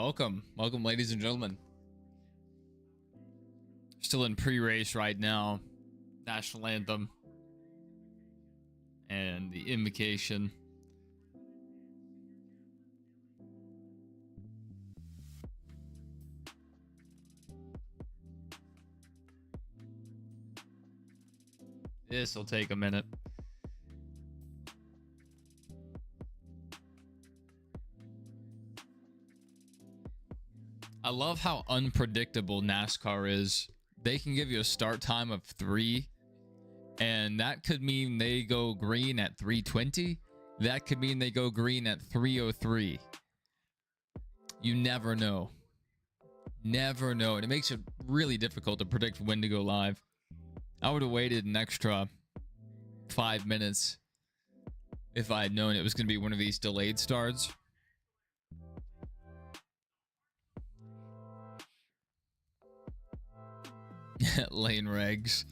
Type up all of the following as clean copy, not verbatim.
welcome. Welcome, ladies and gentlemen. Still in pre-race right now. National anthem. And the invocation. This will take a minute. I love how unpredictable NASCAR is. They can give you a start time of 3, and that could mean they go green at 3:20. That could mean they go green at 3:03. You never know. Never know. And it makes it really difficult to predict when to go live. I would have waited an extra 5 minutes if I had known it was going to be one of these delayed starts. Lane regs.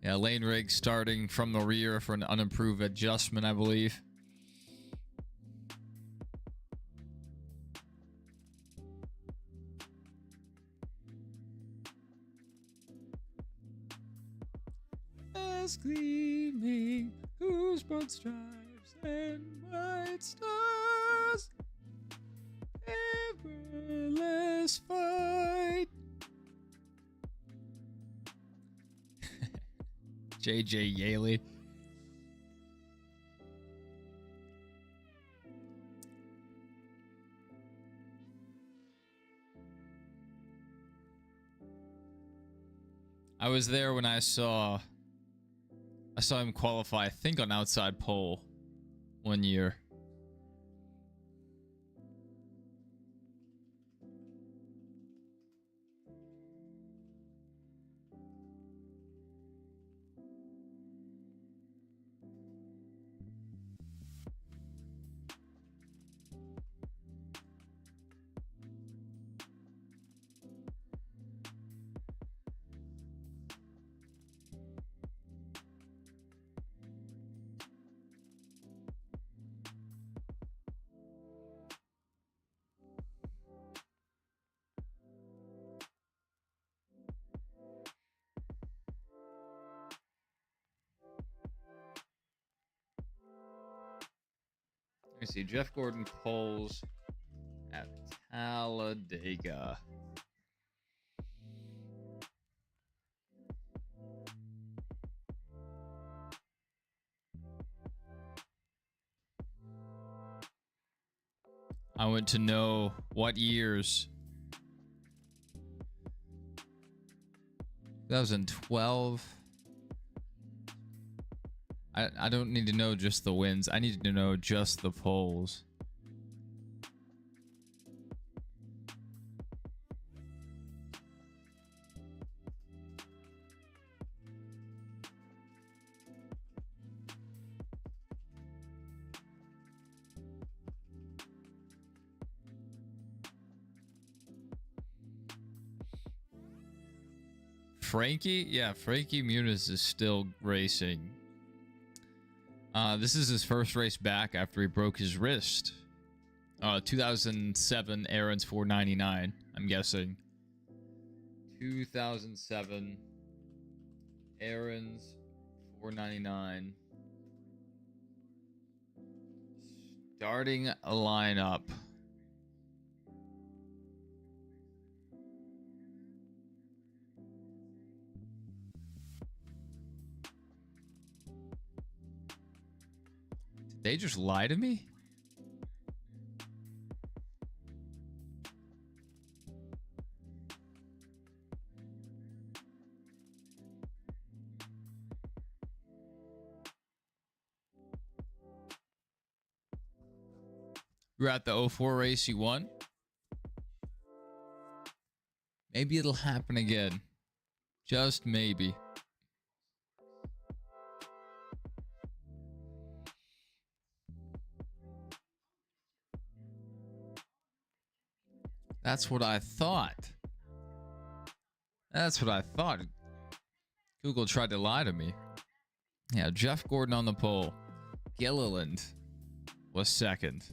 Yeah, lane regs starting from the rear for an unimproved adjustment, I believe. As gleaming, whose broad stripes and white stars, everless fight. JJ Yaley. I was there when I saw him qualify, I think on outside pole one year. Let me see. Jeff Gordon poles at Talladega. I want to know what years. 2012. I don't need to know just the wins. I need to know just the poles. Frankie? Yeah, Frankie Muniz is still racing. This is his first race back after he broke his wrist. 2007 Aaron's 499, I'm guessing. 2007 Aaron's 499. Starting a lineup. They just lie to me? You're at the 04 race you won? Maybe it'll happen again. Just maybe. That's what I thought. That's what I thought. Google tried to lie to me. Yeah, Jeff Gordon on the pole. Gilliland was second.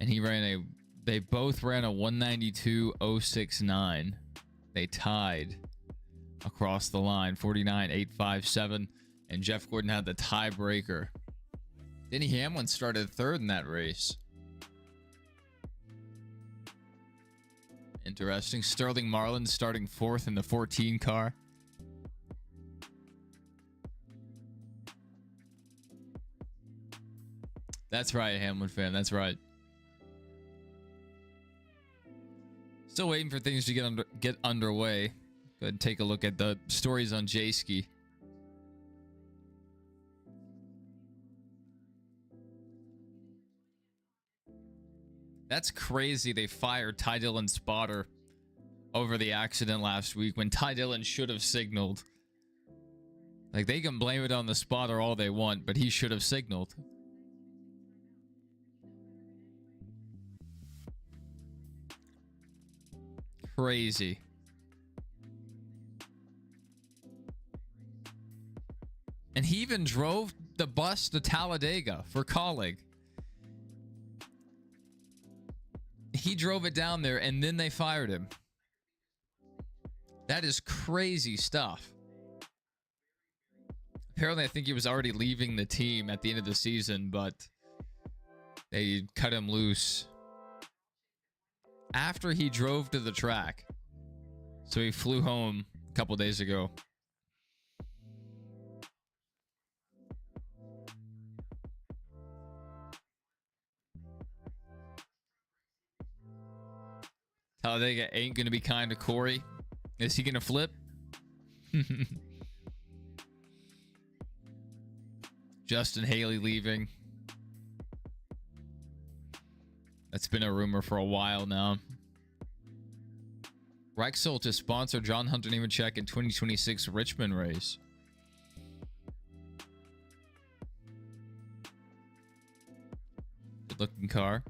And they both ran a 192.069. They tied across the line, 49.857, and Jeff Gordon had the tiebreaker. Denny Hamlin started third in that race. Interesting. Sterling Marlin starting fourth in the 14 car. That's right, Hamlin fan. That's right. Still waiting for things to get underway. Go ahead and take a look at the stories on J-Ski. That's crazy. They fired Ty Dillon's spotter over the accident last week when Ty Dillon should have signaled. Like, they can blame it on the spotter all they want, but he should have signaled. Crazy. And he even drove the bus to Talladega for Colleague. He drove it down there and then they fired him. That is crazy stuff. Apparently, I think he was already leaving the team at the end of the season, but they cut him loose after he drove to the track. So he flew home a couple days ago. Talladega ain't going to be kind to Corey. Is he going to flip? Justin Haley leaving. That's been a rumor for a while now. Rexel to sponsor John Hunter Nemechek in 2026 Richmond race. Good looking car.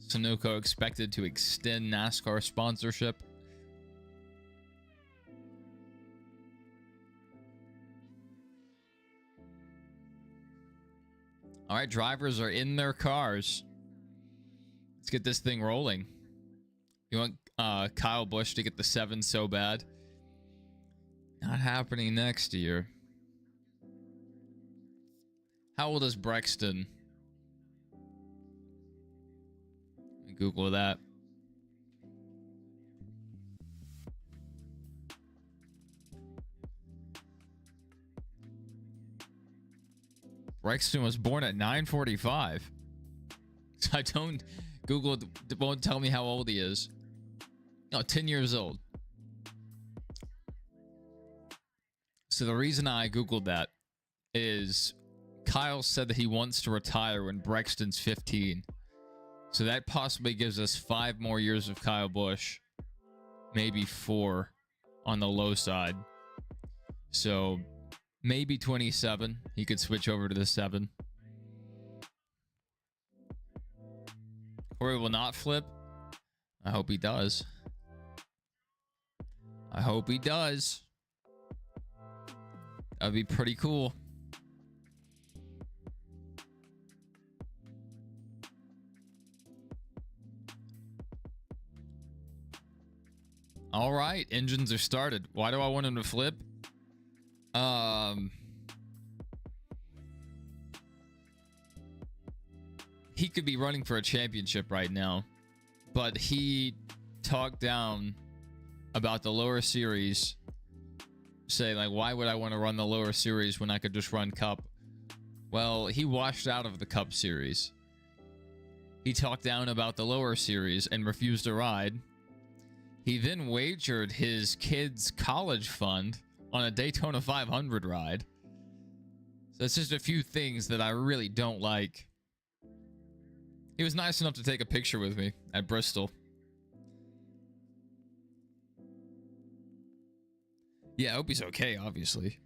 Sunoco expected to extend NASCAR sponsorship. All right, drivers are in their cars. Let's get this thing rolling. You want Kyle Busch to get the 7 so bad? Not happening next year. How old is Brexton? Google that. Brexton was born at 9:45. So I don't Google won't tell me how old he is. No, 10 years old. So the reason I Googled that is Kyle said that he wants to retire when Brexton's 15. So that possibly gives us 5 more years of Kyle Busch. Maybe 4 on the low side. So maybe 27. He could switch over to the 7. Corey will not flip. I hope he does. I hope he does. That'd be pretty cool. All right, engines are started. Why do I want him to flip? He could be running for a championship right now, but he talked down about the lower series, saying like, why would I want to run the lower series when I could just run Cup? Well, he washed out of the Cup series. He talked down about the lower series and refused to ride. He then wagered his kids' college fund on a Daytona 500 ride. So it's just a few things that I really don't like. He was nice enough to take a picture with me at Bristol. Yeah, I hope he's okay, obviously.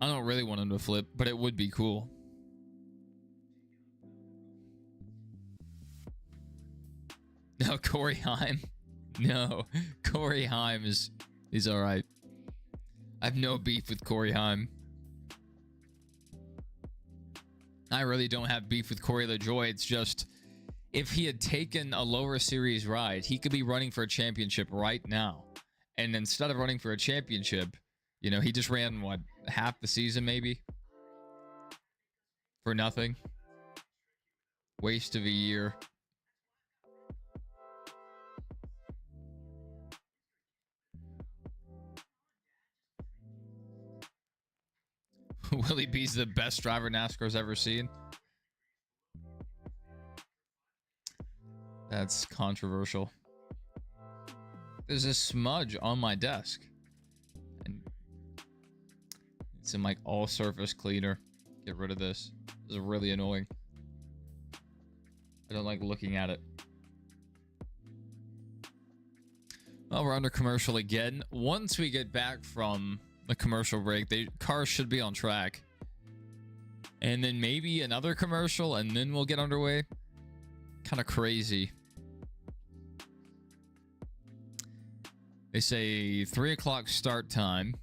I don't really want him to flip, but it would be cool. No, Corey Heim. No, Corey Heim is all right. I have no beef with Corey Heim. I really don't have beef with Corey LaJoie. It's just, if he had taken a lower series ride, he could be running for a championship right now. And instead of running for a championship, you know, he just ran, what, half the season maybe? For nothing. Waste of a year. Willie B's the best driver NASCAR's ever seen. That's controversial. There's a smudge on my desk. And it's in like all surface cleaner. Get rid of this. This is really annoying. I don't like looking at it. Well, we're under commercial again. Once we get back from the commercial break, cars should be on track. And then maybe another commercial, and then we'll get underway. Kind of crazy. They say 3 o'clock start time.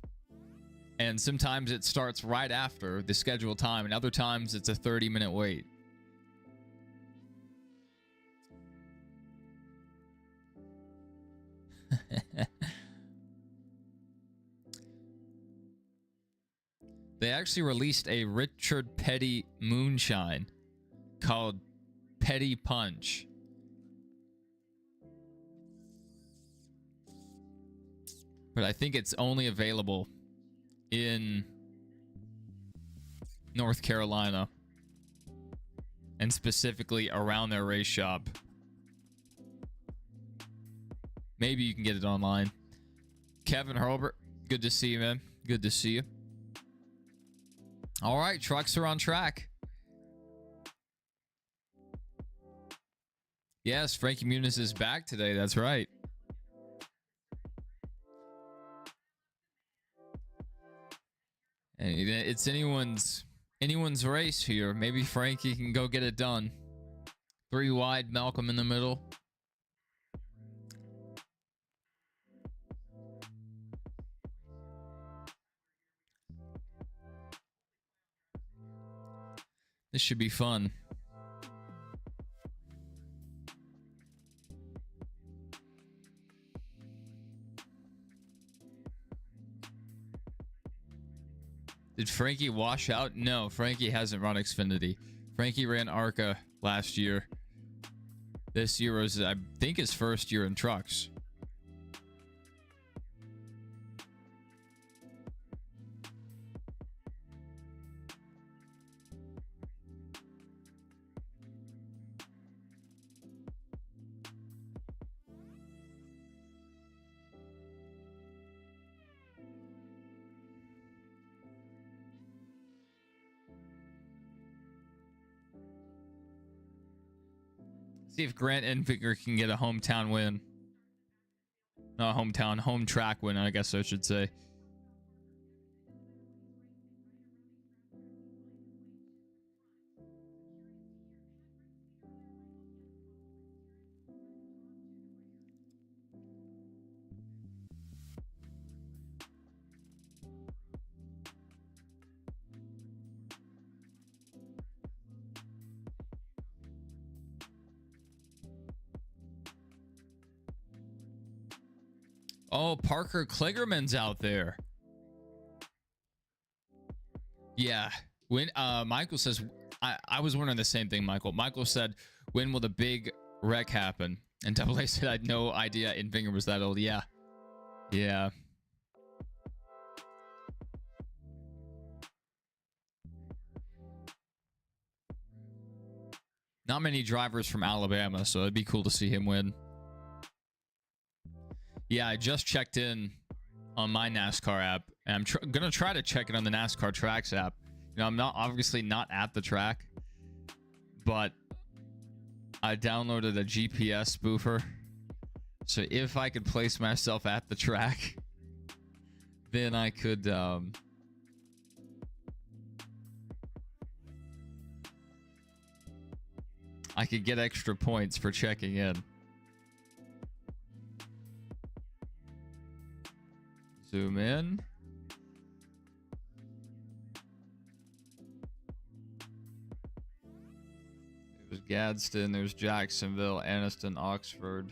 And sometimes it starts right after the scheduled time, and other times it's a 30-minute wait. They actually released a Richard Petty moonshine called Petty Punch. But I think it's only available in North Carolina, and specifically around their race shop. Maybe you can get it online. Kevin Herbert, good to see you, man. Good to see you. All right, trucks are on track. Yes, Frankie Muniz is back today. That's right. And it's anyone's race here. Maybe Frankie can go get it done. 3 wide, Malcolm in the middle. This should be fun. Did Frankie wash out? No, Frankie hasn't run Xfinity. Frankie ran ARCA last year. This year was, I think, his first year in trucks. See if Grant Enfinger can get a hometown win. Not hometown, home track win, I guess I should say. Oh, Parker Kligerman's out there. Yeah. When Michael says, I was wondering the same thing, Michael. Michael said, when will the big wreck happen? And Double A said, I had no idea Enfinger was that old. Yeah. Yeah. Not many drivers from Alabama, so it'd be cool to see him win. Yeah, I just checked in on my NASCAR app, and I'm gonna try to check it on the NASCAR Tracks app. You know, I'm obviously not at the track, but I downloaded a GPS spoofer, so if I could place myself at the track, then I could get extra points for checking in. Zoom in. Gadsden. There's Jacksonville, Anniston, Oxford.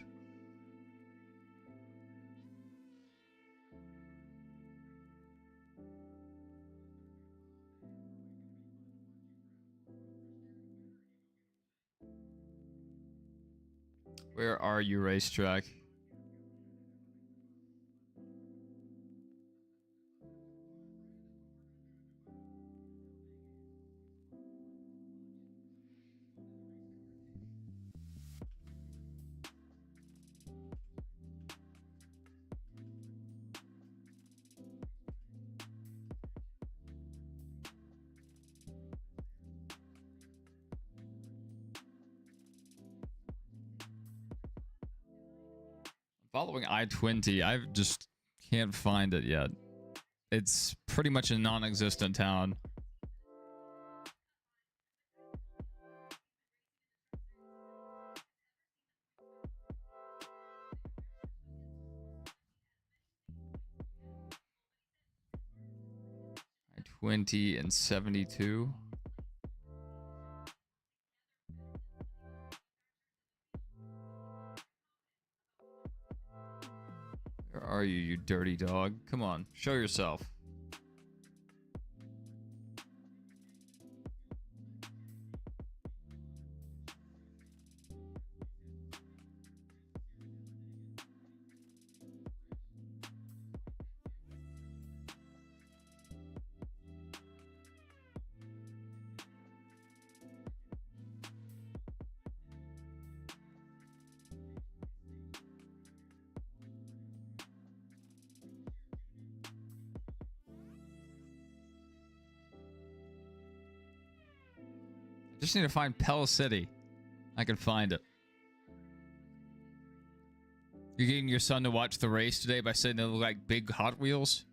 Where are you, racetrack? Following I-20, I just can't find it yet. It's pretty much a non-existent town. I-20 and 72. Where are you, you dirty dog? Come on, show yourself. Just need to find Pell City. I can find it. You're getting your son to watch the race today by saying they look like big Hot Wheels?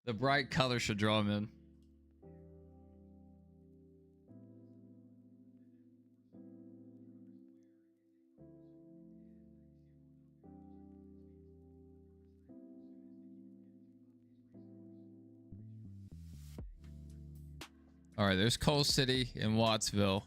The bright color should draw him in. All right, there's Coal City and Wattsville.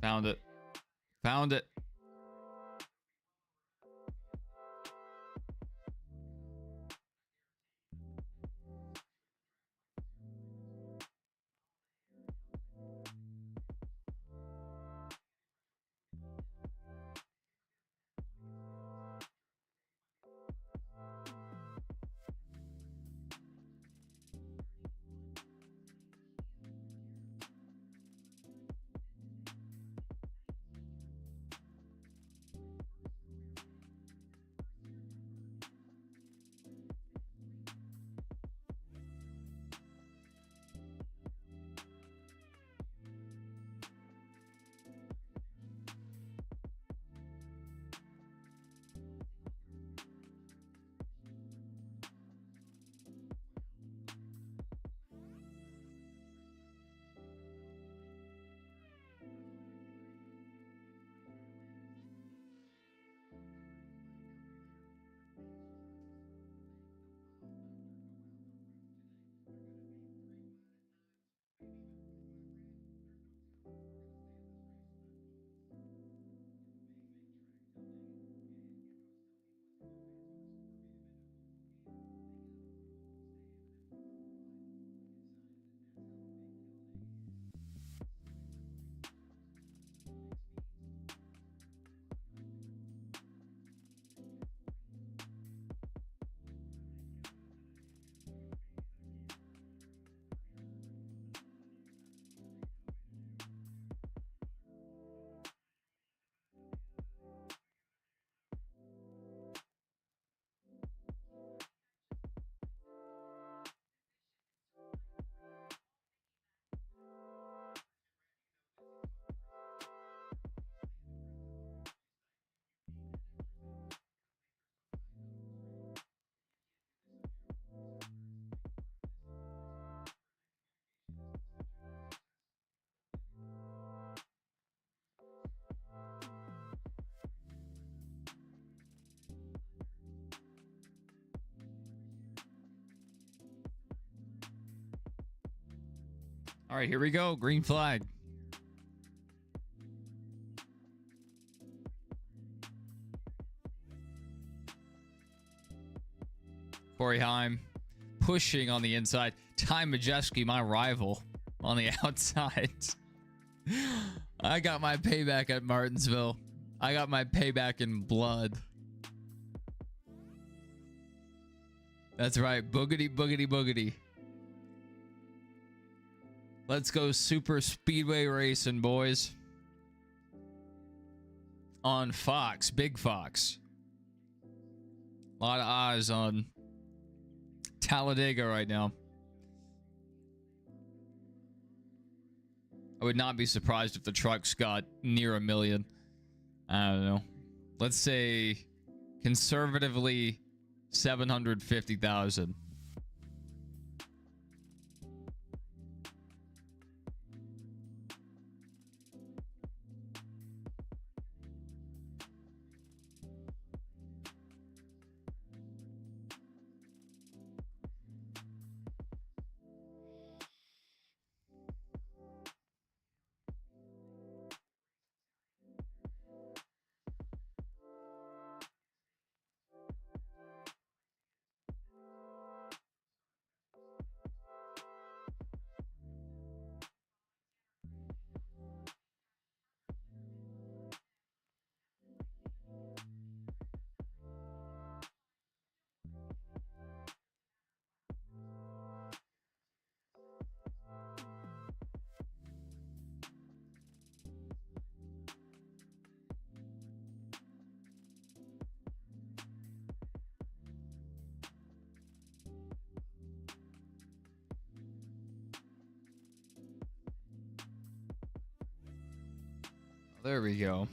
Found it. Found it. All right, here we go. Green flag. Corey Heim pushing on the inside. Ty Majeski, my rival, on the outside. I got my payback at Martinsville. I got my payback in blood. That's right. Boogity, boogity, boogity. Let's go super speedway racing, boys. On Fox, Big Fox. A lot of eyes on Talladega right now. I would not be surprised if the trucks got near 1 million. I don't know. Let's say conservatively 750,000. There we go.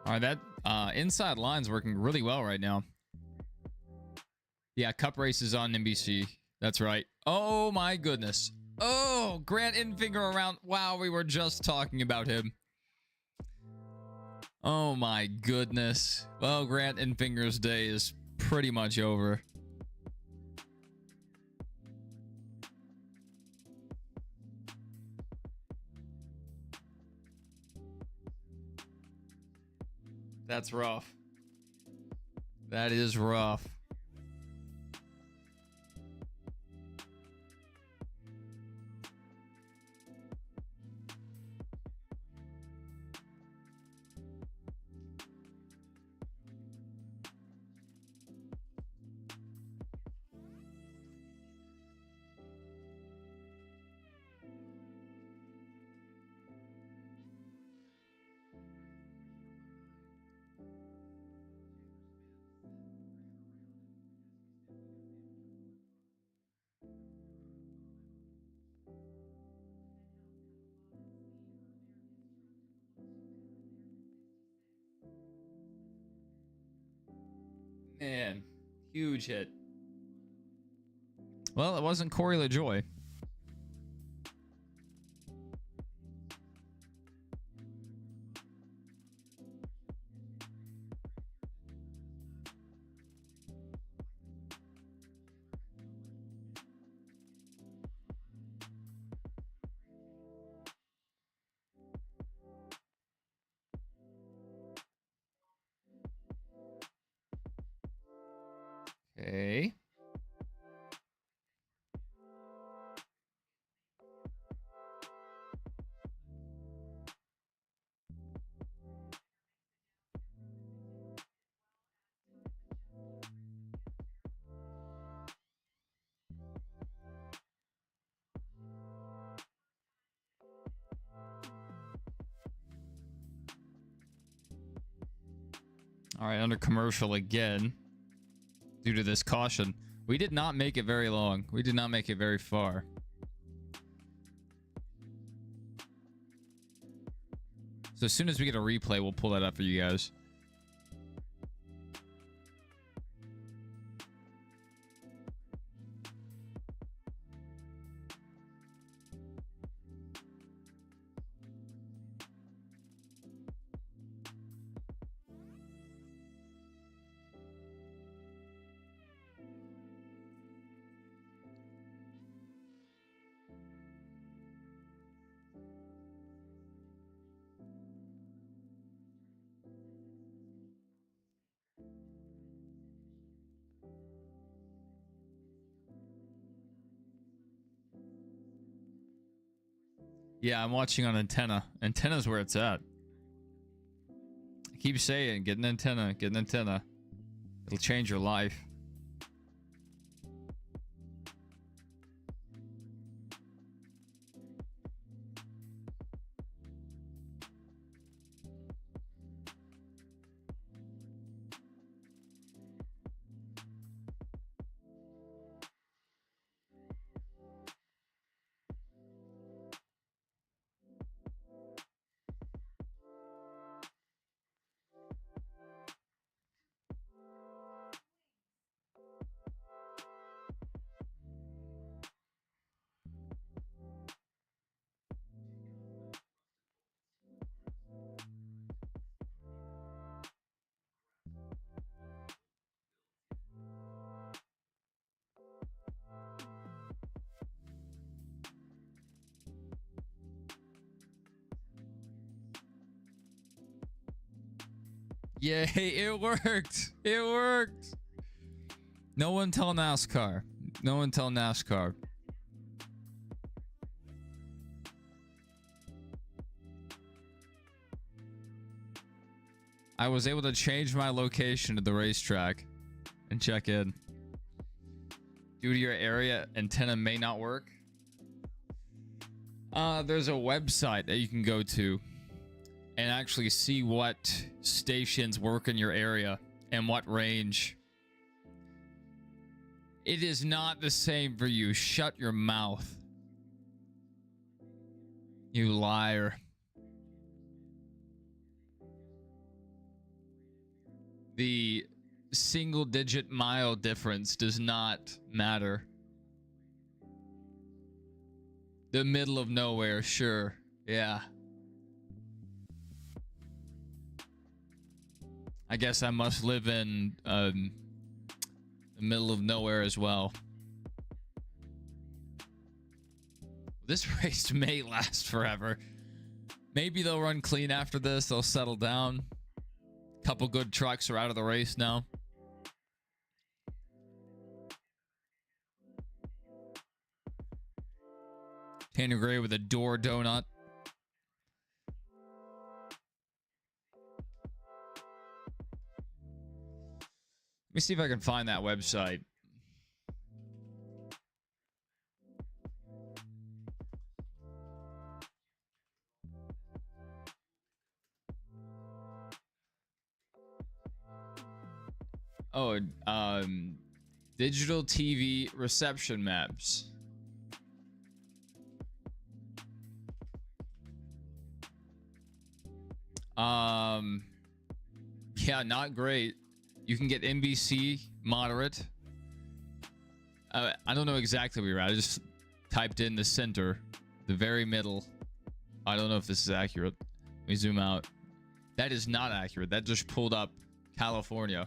All right, that inside line's working really well right now. Yeah, Cup races on NBC. That's right. Oh my goodness. Oh, Grant Enfinger around. Wow, we were just talking about him. Oh my goodness. Well, Grant Enfinger's day is pretty much over. That's rough. That is rough. Man, huge hit. Well, it wasn't Corey LaJoy. Okay. All right, under commercial again. Due to this caution. We did not make it very long. We did not make it very far. So as soon as we get a replay, we'll pull that up for you guys. Yeah, I'm watching on antenna. Antenna's where it's at. I keep saying, get an antenna, get an antenna. It'll change your life. Yay, it worked. It worked. No one tell NASCAR. No one tell NASCAR. I was able to change my location to the racetrack and check in. Due to your area, antenna may not work. There's a website that you can go to and actually see what stations work in your area and what range. It is not the same for you. Shut your mouth. You liar. The single digit mile difference does not matter. The middle of nowhere, sure. Yeah. I guess I must live in the middle of nowhere as well. This race may last forever. Maybe they'll run clean after this. They'll settle down. Couple good trucks are out of the race now. Tanner Gray with a door donut. Let me see if I can find that website. Oh, digital TV reception maps. Yeah, not great. You can get NBC moderate. I don't know exactly where you're at. I just typed in the center, the very middle. I don't know if this is accurate. Let me zoom out. That is not accurate. That just pulled up California.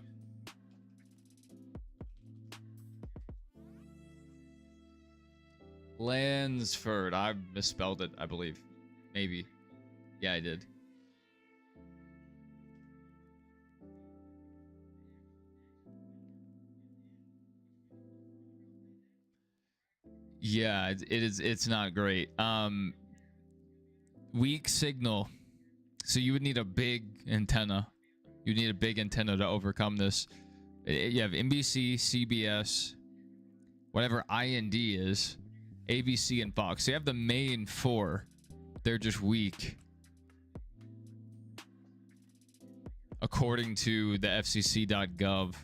Lansford. I misspelled it, I believe. Maybe. Yeah, I did. Yeah, it's not great. Weak signal. So you would need a big antenna. You need a big antenna to overcome this. You have NBC, CBS, whatever IND is, ABC, and Fox. So you have the main four. They're just weak, according to the FCC.gov.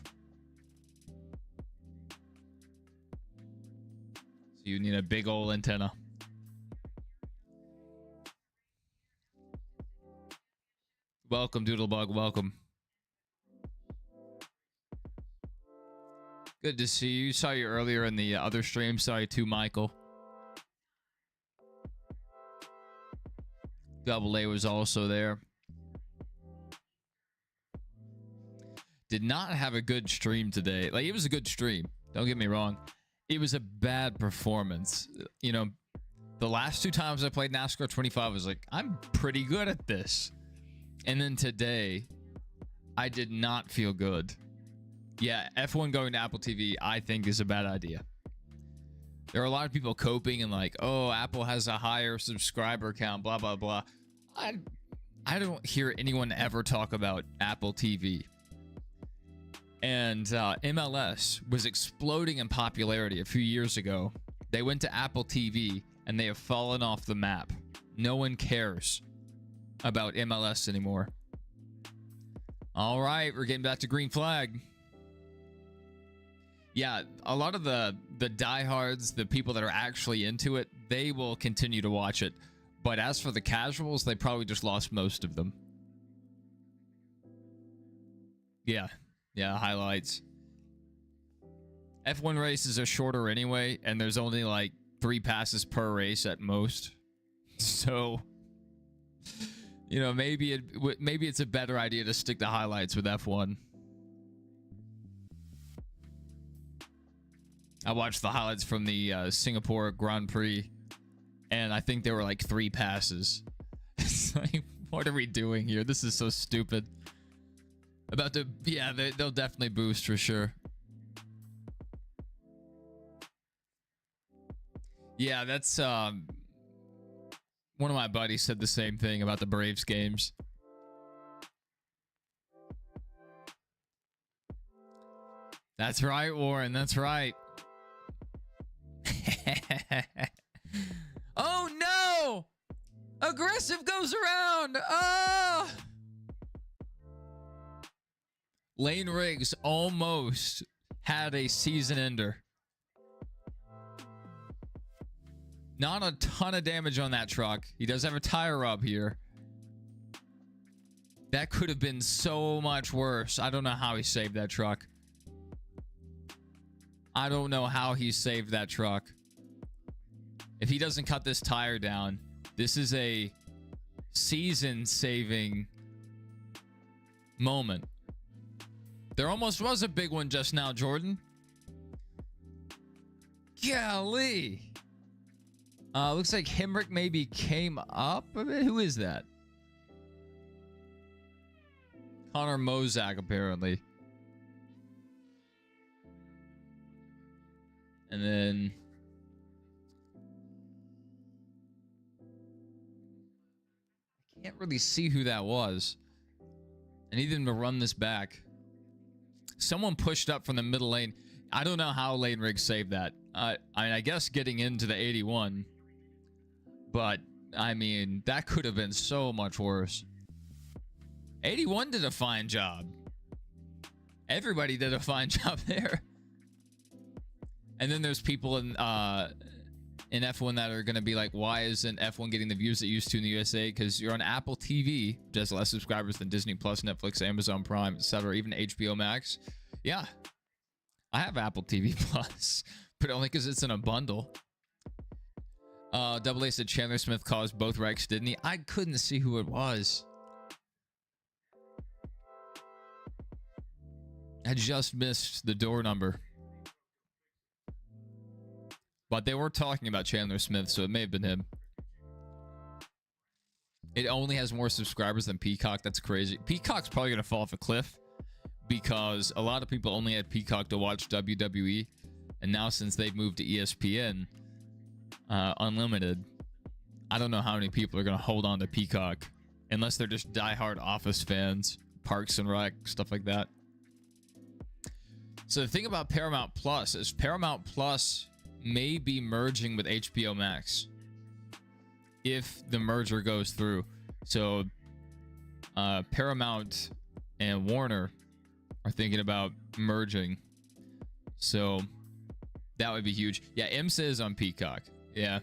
So you need a big old antenna. Welcome, Doodlebug. Welcome. Good to see you. Saw you earlier in the other stream. Saw you too, Michael. Double A was also there. Did not have a good stream today. Like, it was a good stream. Don't get me wrong. It was a bad performance. You know, the last two times I played NASCAR 25, I was like, I'm pretty good at this. And then today, I did not feel good. Yeah, F1 going to Apple TV, I think, is a bad idea. There are a lot of people coping and like, oh, Apple has a higher subscriber count, blah, blah, blah. I don't hear anyone ever talk about Apple TV. And MLS was exploding in popularity a few years ago. They went to Apple TV and they have fallen off the map. No one cares about MLS anymore. All right, we're getting back to green flag. Yeah, a lot of the diehards, the people that are actually into it, they will continue to watch it. But as for the casuals, they probably just lost most of them. Yeah, highlights. F1 races are shorter anyway, and there's only like 3 passes per race at most. So, you know, maybe it's a better idea to stick to highlights with F1. I watched the highlights from the Singapore Grand Prix, and I think there were like 3 passes. It's like, what are we doing here? This is so stupid. About to, yeah, they'll definitely boost for sure. Yeah, that's one of my buddies said the same thing about the Braves games. That's right, Warren. That's right. Oh no! Aggressive goes around. Oh! Lane Riggs almost had a season ender. Not a ton of damage on that truck. He does have a tire rub here. That could have been so much worse. I don't know how he saved that truck. I don't know how he saved that truck. If he doesn't cut this tire down, this is a season-saving moment. There almost was a big one just now, Jordan. Golly. Looks like Hemrick maybe came up a bit. Who is that? Connor Mozak, apparently. And then I can't really see who that was. I need them to run this back. Someone pushed up from the middle lane. I don't know how Lane Riggs saved that. I guess getting into the 81. But, I mean, that could have been so much worse. 81 did a fine job. Everybody did a fine job there. And then there's people in F1 that are going to be like, why isn't F1 getting the views it used to in the USA? Because you're on Apple TV, which has less subscribers than Disney Plus, Netflix, Amazon Prime, etc., even HBO Max. Yeah, I have Apple TV Plus, but only because it's in a bundle. Double A said Chandler Smith caused both wrecks, didn't he? I couldn't see who it was. I just missed the door number. But they were talking about Chandler Smith, so it may have been him. It only has more subscribers than Peacock. That's crazy. Peacock's probably going to fall off a cliff because a lot of people only had Peacock to watch WWE. And now since they've moved to ESPN, Unlimited. I don't know how many people are going to hold on to Peacock unless they're just diehard Office fans, Parks and Rec, stuff like that. So the thing about Paramount Plus is Paramount Plus may be merging with HBO Max if the merger goes through. So Paramount and Warner are thinking about merging. So that would be huge. Yeah, IMSA is on Peacock. Yeah.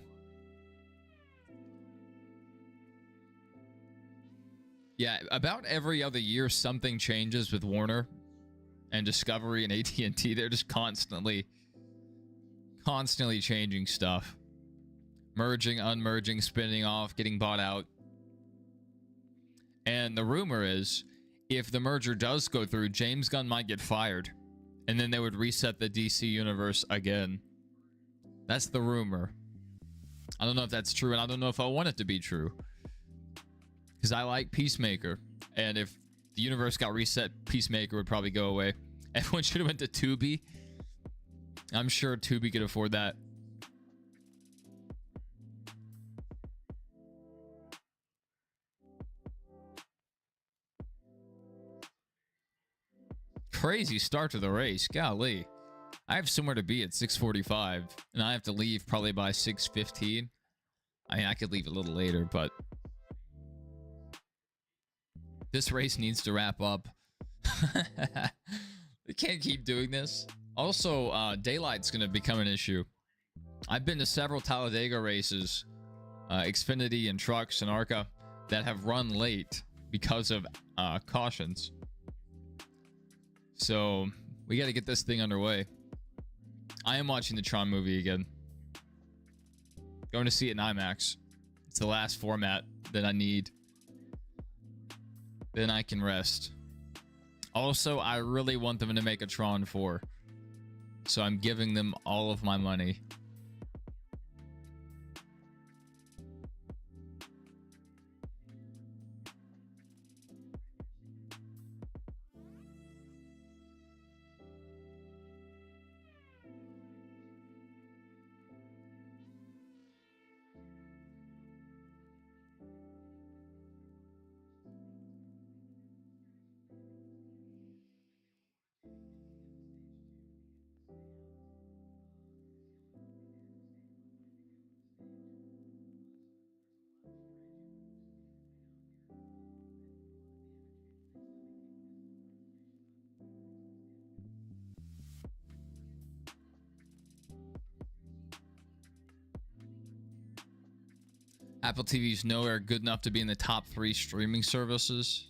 Yeah, about every other year something changes with Warner and Discovery and AT&T. They're just constantly changing stuff. Merging, unmerging, spinning off, getting bought out. And the rumor is, if the merger does go through, James Gunn might get fired. And then they would reset the DC universe again. That's the rumor. I don't know if that's true, and I don't know if I want it to be true. Because I like Peacemaker. And if the universe got reset, Peacemaker would probably go away. Everyone should have went to Tubi. I'm sure Tubi could afford that. Crazy start to the race. Golly. I have somewhere to be at 6:45, and I have to leave probably by 6:15. I mean, I could leave a little later, but this race needs to wrap up. We can't keep doing this. Also, daylight's going to become an issue. I've been to several Talladega races, Xfinity and Trucks and ARCA, that have run late because of cautions. So we got to get this thing underway. I am watching the Tron movie again. Going to see it in IMAX. It's the last format that I need. Then I can rest. Also, I really want them to make a Tron 4. So I'm giving them all of my money. Apple TV's nowhere good enough to be in the top 3 streaming services.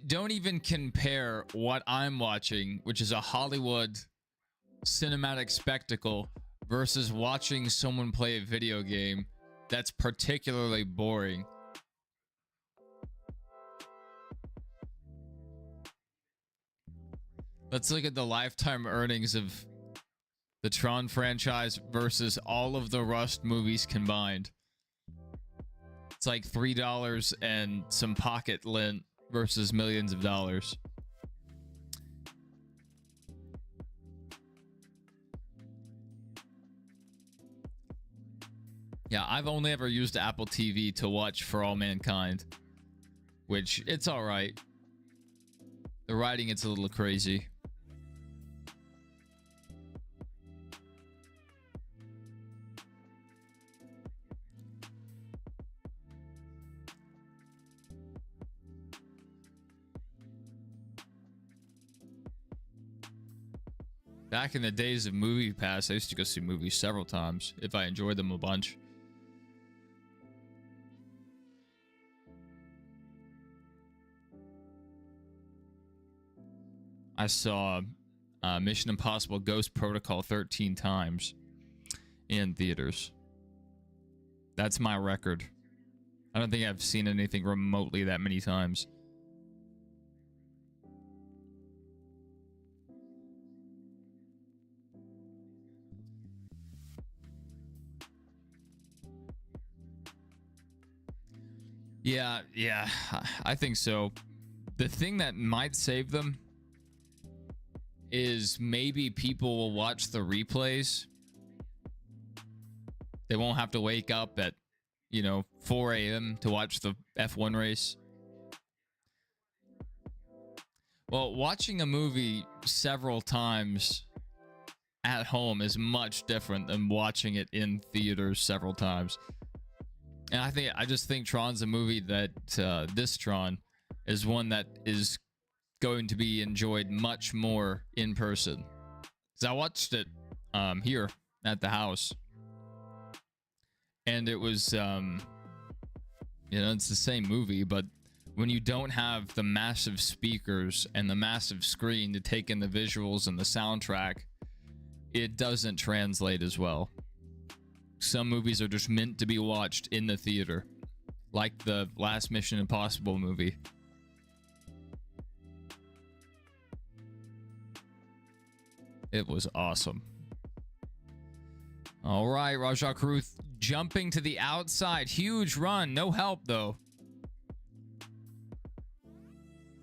Don't even compare what I'm watching, which is a Hollywood cinematic spectacle, versus watching someone play a video game that's particularly boring. Let's look at the lifetime earnings of the Tron franchise versus all of the Rust movies combined. It's like $3 and some pocket lint versus millions of dollars. Yeah, I've only ever used Apple TV to watch For All Mankind, which it's all right. The writing, it's a little crazy. Back in the days of Movie Pass, I used to go see movies several times if I enjoyed them a bunch. I saw Mission Impossible Ghost Protocol 13 times in theaters. That's my record. I don't think I've seen anything remotely that many times. Yeah, I think so. The thing that might save them is maybe people will watch the replays. They won't have to wake up at, 4 a.m. to watch the F1 race. Well, watching a movie several times at home is much different than watching it in theaters several times. And I just think Tron's a movie that this Tron is one that is going to be enjoyed much more in person. So I watched it here at the house, and it was it's the same movie, but when you don't have the massive speakers and the massive screen to take in the visuals and the soundtrack, it doesn't translate as well. Some movies are just meant to be watched in the theater, like the last Mission Impossible movie. It was awesome. All right, Rajah Caruth jumping to the outside. Huge run. No help, though.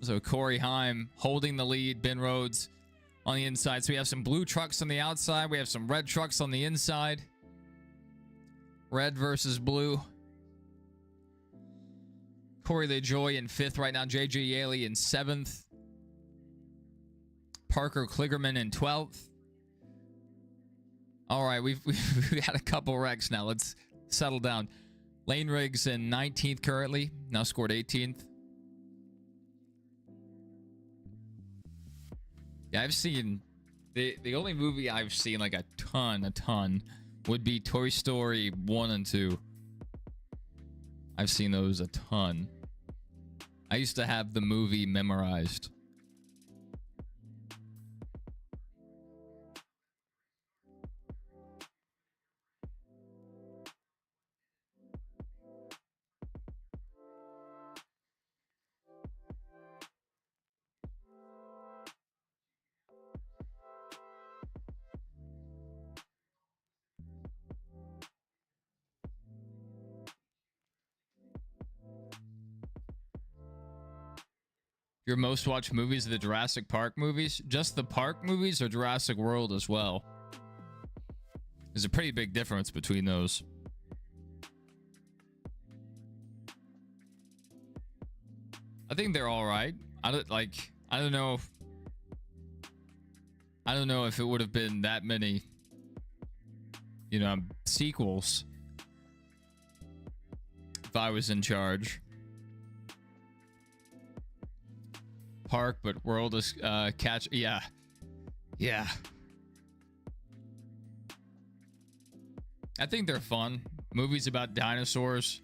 So Corey Haim holding the lead. Ben Rhodes on the inside. So we have some blue trucks on the outside. We have some red trucks on the inside. Red versus blue. Corey LaJoie in 5th right now. JJ Yaley in 7th. Parker Kligerman in 12th. All right, we've had a couple wrecks now. Let's settle down. Lane Riggs in 19th currently. Now scored 18th. Yeah, I've seen the only movie I've seen like a ton would be Toy Story 1 and 2. I've seen those a ton. I used to have the movie memorized. Your most watched movies are the Jurassic Park movies? Just the Park movies or Jurassic World as well? There's a pretty big difference between those. I think they're all right. I don't know if it would have been that many, sequels if I was in charge. Park, but World is catch. Yeah. I think they're fun. Movies about dinosaurs.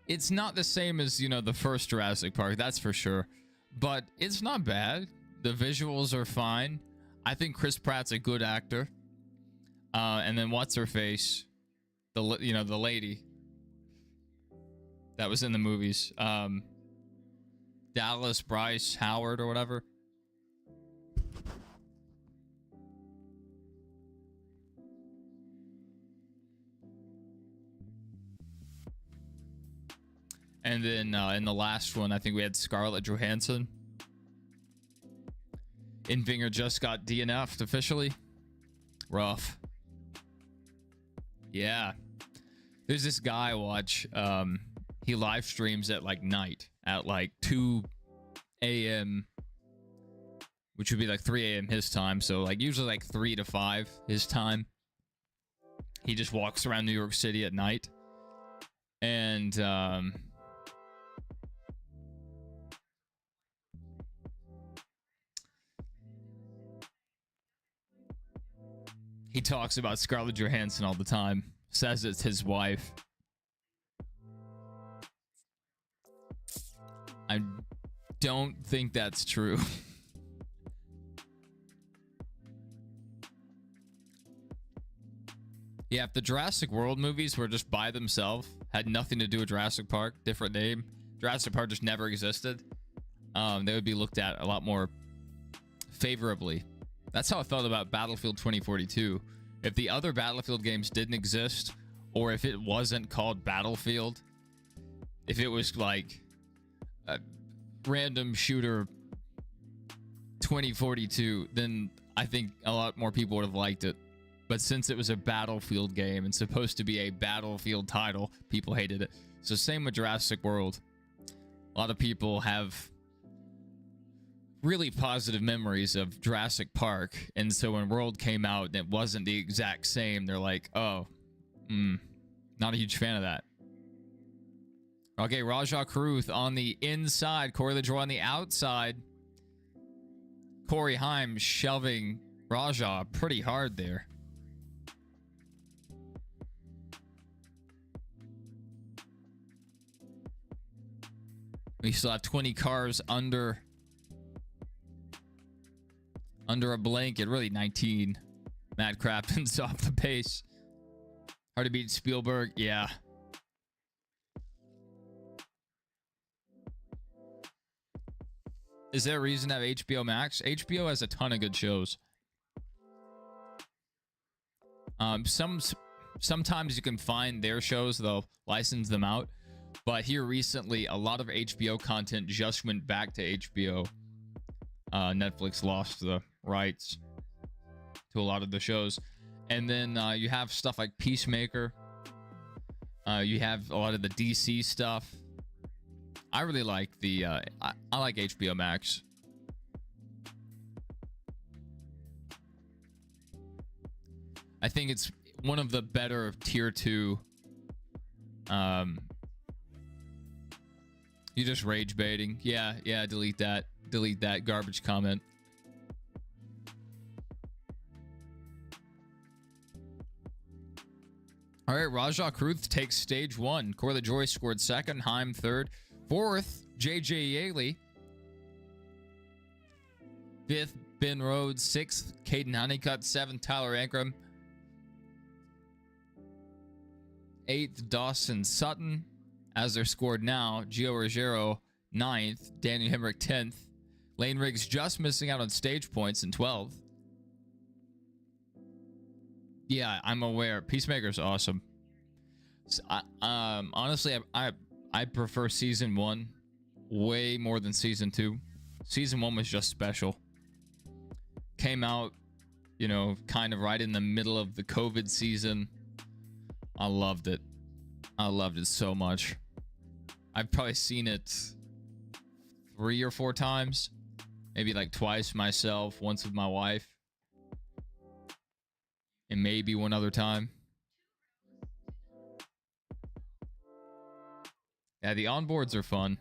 It's not the same as, the first Jurassic Park, that's for sure. But it's not bad. The visuals are fine. I think Chris Pratt's a good actor. And then what's her face? The lady that was in the movies. Dallas Bryce Howard or whatever. And then in the last one, I think we had Scarlett Johansson. Invinger just got DNF'd officially. Rough. Yeah. There's this guy I watch. He live streams at like night at like 2 a.m. which would be like 3 a.m. his time. So like usually like 3 to 5 his time. He just walks around New York City at night. And he talks about Scarlett Johansson all the time. Says it's his wife. I don't think that's true. Yeah, if the Jurassic World movies were just by themselves, had nothing to do with Jurassic Park, different name, Jurassic Park just never existed, they would be looked at a lot more favorably. That's how I felt about Battlefield 2042. If the other Battlefield games didn't exist, or if it wasn't called Battlefield, if it was like a random shooter 2042, then I think a lot more people would have liked it. But since it was a Battlefield game and supposed to be a Battlefield title, people hated it. So same with Jurassic World. A lot of people have really positive memories of Jurassic Park, and so when World came out and it wasn't the exact same, they're like, oh, not a huge fan of that. Okay, Rajah Caruth on the inside, Corey LaJoie on the outside. Corey Haim shoving Rajah pretty hard there. We still have 20 cars under a blanket, really 19. Matt Craftsman's off the pace. Hard to beat Spielberg, yeah. Is there a reason to have HBO Max? HBO has a ton of good shows. Sometimes you can find their shows, they'll license them out. But here recently, a lot of HBO content just went back to HBO. Netflix lost the rights to a lot of the shows. And then you have stuff like Peacemaker. You have a lot of the DC stuff. I really like the I like HBO Max. I think it's one of the better tier 2. You just rage baiting. Yeah, delete that. Delete that garbage comment. All right, Rajah Caruth takes stage 1. Corey LaJoie scored 2nd, Haim 3rd. 4th, JJ Yaley. 5th, Ben Rhodes. 6th, Caden Honeycutt. 7th, Tyler Ankrum. 8th, Dawson Sutton. As they're scored now, Gio Ruggiero 9th, Daniel Hemrick 10th. Lane Riggs just missing out on stage points in 12th. Yeah, I'm aware. Peacemaker's awesome. So, honestly, I prefer season 1 way more than season 2. Season 1 was just special. Came out, you know, kind of right in the middle of the COVID season. I loved it. I loved it so much. I've probably seen it 3 or 4 times. Maybe like twice myself, once with my wife. And maybe one other time. Yeah, the onboards are fun.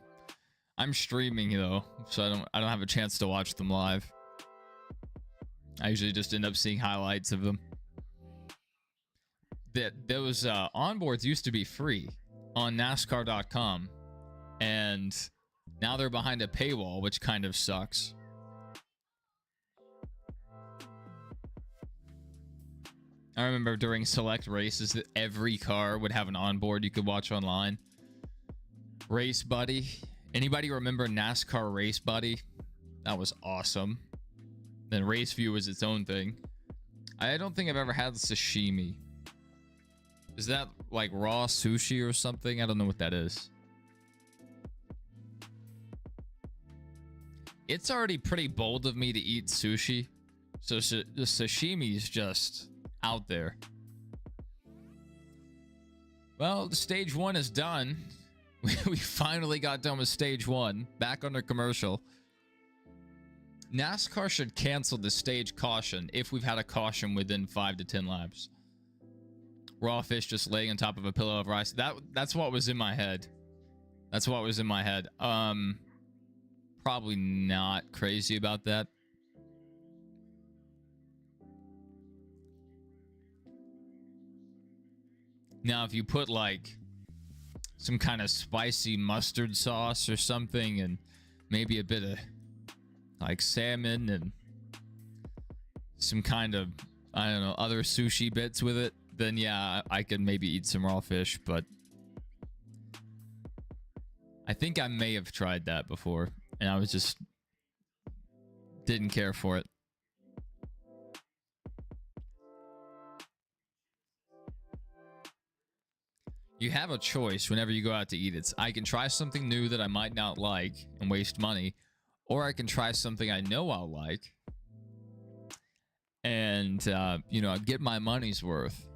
I'm streaming though, so I don't have a chance to watch them live. I usually just end up seeing highlights of them. Those onboards used to be free on NASCAR.com, and now they're behind a paywall, which kind of sucks. I remember during select races that every car would have an onboard you could watch online. Race Buddy. Anybody remember NASCAR Race Buddy? That was awesome. Then Race View was its own thing. I don't think I've ever had sashimi. Is that like raw sushi or something? I don't know what that is. It's already pretty bold of me to eat sushi. So the sashimi is just out there. Well, stage 1 is done. We finally got done with stage 1. Back under commercial. NASCAR should cancel the stage caution if we've had a caution within 5 to 10 laps. Raw fish just laying on top of a pillow of rice. That's what was in my head. That's what was in my head. Probably not crazy about that. Now, if you put like some kind of spicy mustard sauce or something, and maybe a bit of like salmon and some kind of, I don't know, other sushi bits with it, then yeah, I could maybe eat some raw fish. But I think I may have tried that before, and I was just didn't care for it. You have a choice whenever you go out to eat. I can try something new that I might not like and waste money, or I can try something I know I'll like and, you know, get my money's worth.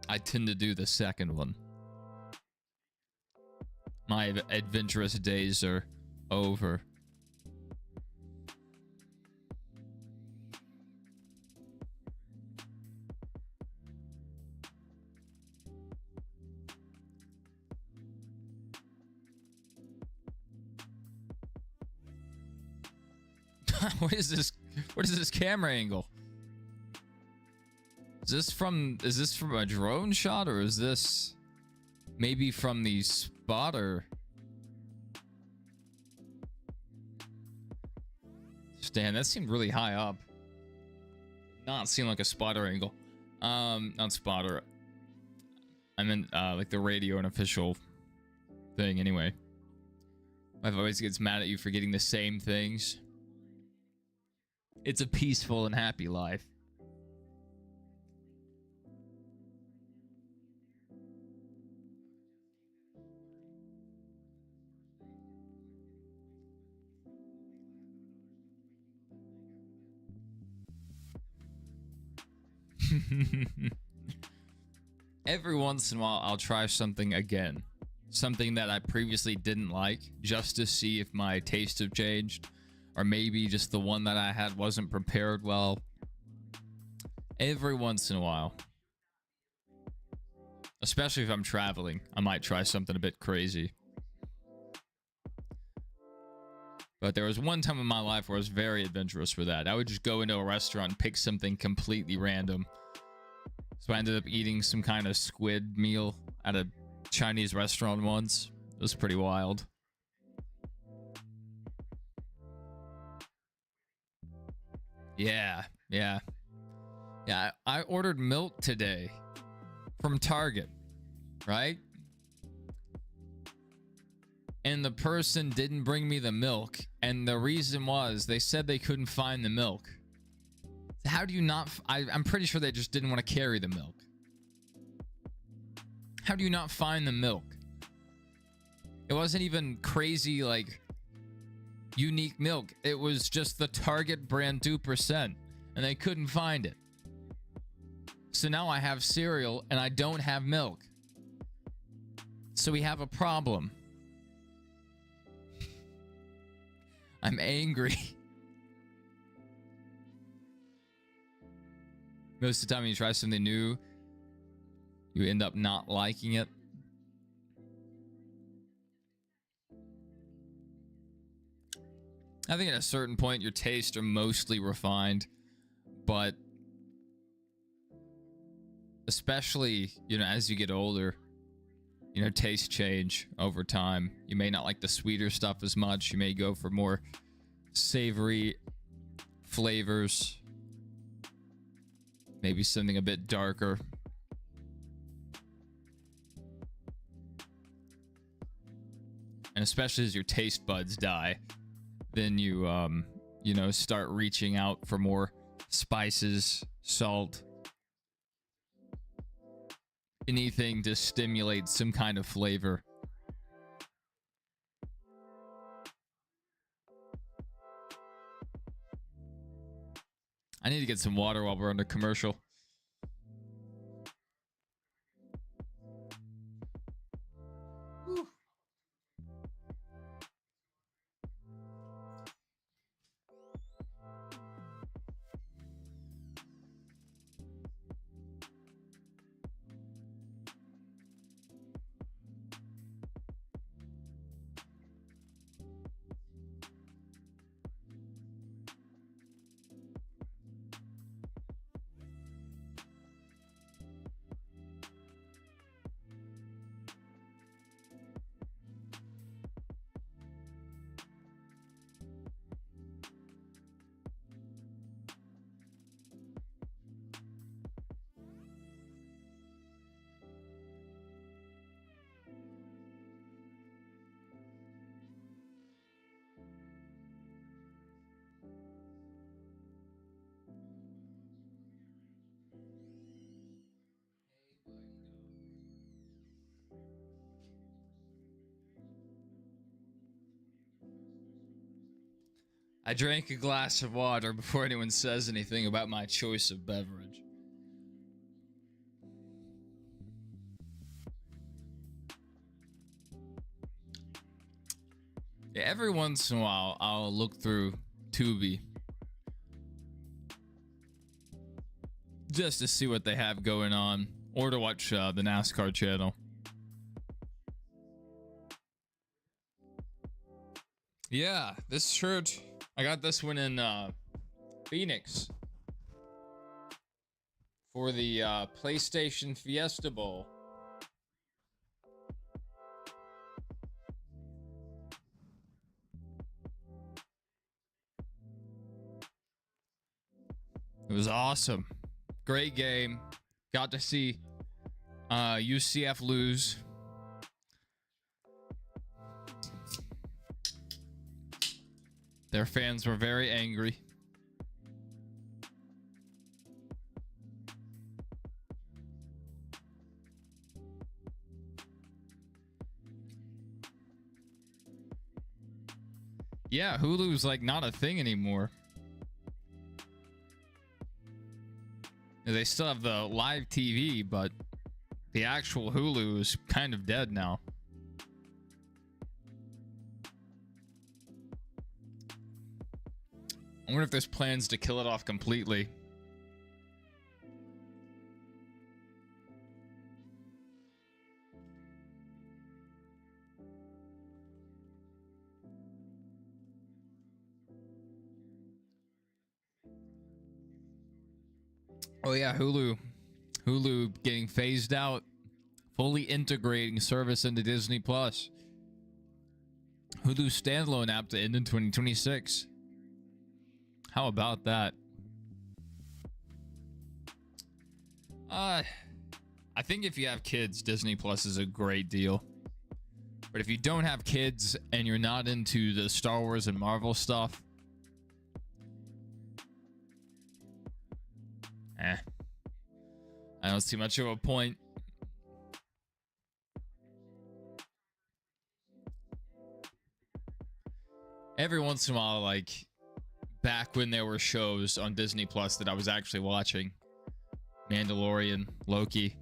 I tend to do the second one. My adventurous days are over. What is this? What is this camera angle? Is this from a drone shot, or is this maybe from the spotter stand? That seemed really high up. Not seem like a spotter angle. Not spotter. I meant like the radio and official thing. Anyway, my voice gets mad at you for getting the same things. It's a peaceful and happy life. Every once in a while, I'll try something again. Something that I previously didn't like, just to see if my tastes have changed. Or maybe just the one that I had wasn't prepared well. Every once in a while. Especially if I'm traveling, I might try something a bit crazy. But there was one time in my life where I was very adventurous for that. I would just go into a restaurant and pick something completely random. So I ended up eating some kind of squid meal at a Chinese restaurant once. It was pretty wild. Yeah. I ordered milk today from Target, right? And the person didn't bring me the milk, and the reason was they said they couldn't find the milk. How do you not? I'm pretty sure they just didn't want to carry the milk. How do you not find the milk? It wasn't even crazy, like, unique milk. It was just the Target brand 2%, and they couldn't find it. So now I have cereal, and I don't have milk. So we have a problem. I'm angry. Most of the time when you try something new, you end up not liking it. I think at a certain point, your tastes are mostly refined, but especially, you know, as you get older, you know, tastes change over time. You may not like the sweeter stuff as much. You may go for more savory flavors. Maybe something a bit darker. And especially as your taste buds die, then you, you know, start reaching out for more spices, salt, anything to stimulate some kind of flavor. I need to get some water while we're on the commercial. Whew. I drank a glass of water before anyone says anything about my choice of beverage. Yeah, every once in a while, I'll look through Tubi just to see what they have going on, or to watch the NASCAR channel. Yeah, this shirt, I got this one in Phoenix for the PlayStation Fiesta Bowl. It was awesome. Great game. Got to see UCF lose. Their fans were very angry. Yeah, Hulu's like not a thing anymore. They still have the live TV, but the actual Hulu is kind of dead now. I wonder if there's plans to kill it off completely. Oh yeah, Hulu getting phased out, fully integrating service into Disney Plus. Hulu's standalone app to end in 2026. How about that? I think if you have kids, Disney Plus is a great deal. But if you don't have kids and you're not into the Star Wars and Marvel stuff, I don't see much of a point. Every once in a while, like back when there were shows on Disney Plus that I was actually watching, Mandalorian, Loki,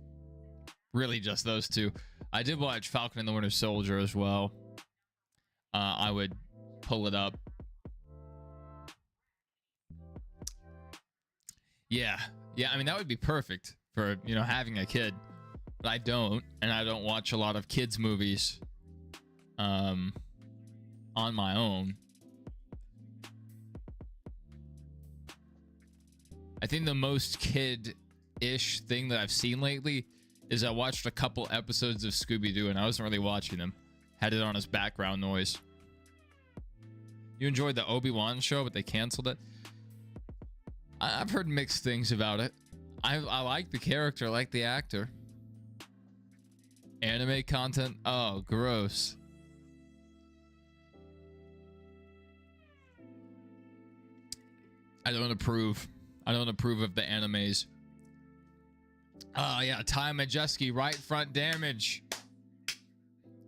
really just those two. I did watch Falcon and the Winter Soldier as well. I would pull it up. Yeah, I mean that would be perfect for, you know, having a kid. But I don't, and I don't watch a lot of kids movies on my own. I think the most kid-ish thing that I've seen lately is I watched a couple episodes of Scooby-Doo and I wasn't really watching them. Had it on as background noise. You enjoyed the Obi-Wan show, but they canceled it. I've heard mixed things about it. I like the character, I like the actor. Anime content? Oh, gross. I don't approve. I don't approve of the animes. Oh, yeah. Ty Majeski, right front damage.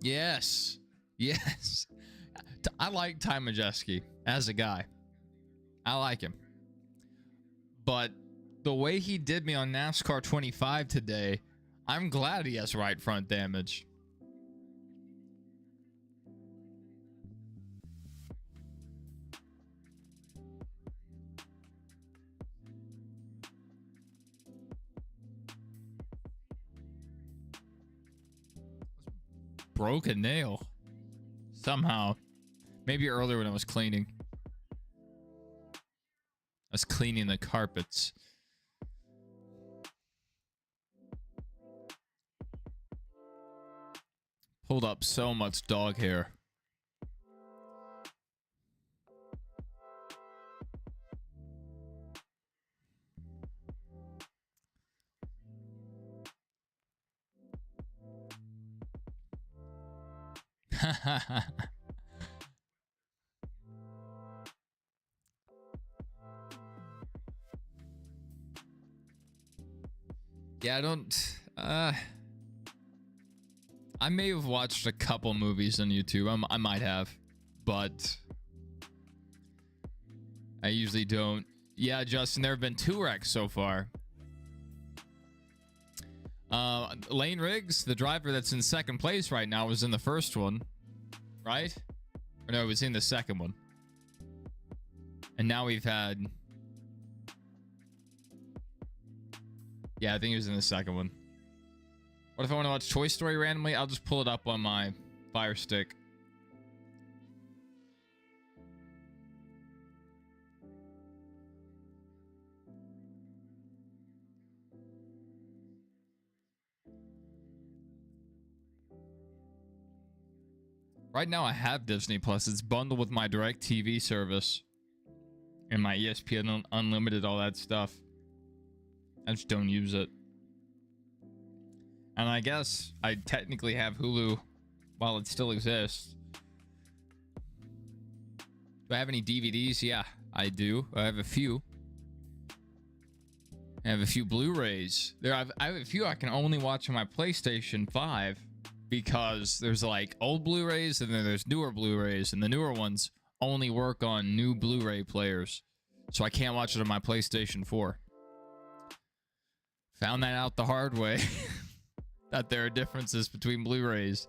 Yes. Yes. I like Ty Majeski as a guy. I like him. But the way he did me on NASCAR 25 today, I'm glad he has right front damage. Broke a nail. Somehow. Maybe earlier when I was cleaning. I was cleaning the carpets. Pulled up so much dog hair. Yeah, I don't... I may have watched a couple movies on YouTube. I might have. But... I usually don't. Yeah, Justin, there have been 2 wrecks so far. Lane Riggs, the driver that's in second place right now, was in the first one, right? Or no, it was in the second one. And now we've had... Yeah, I think he was in the second one. What if I want to watch Toy Story randomly? I'll just pull it up on my Fire Stick. Right now I have Disney Plus. It's bundled with my DirecTV service and my ESPN Unlimited, all that stuff. I just don't use it. And I guess I technically have Hulu while it still exists. Do I have any DVDs? Yeah, I do. I have a few. I have a few Blu-rays. I have a few I can only watch on my PlayStation 5 because there's like old Blu-rays and then there's newer Blu-rays, and the newer ones only work on new Blu-ray players. So I can't watch it on my PlayStation 4. Found that out the hard way. That there are differences between Blu-rays.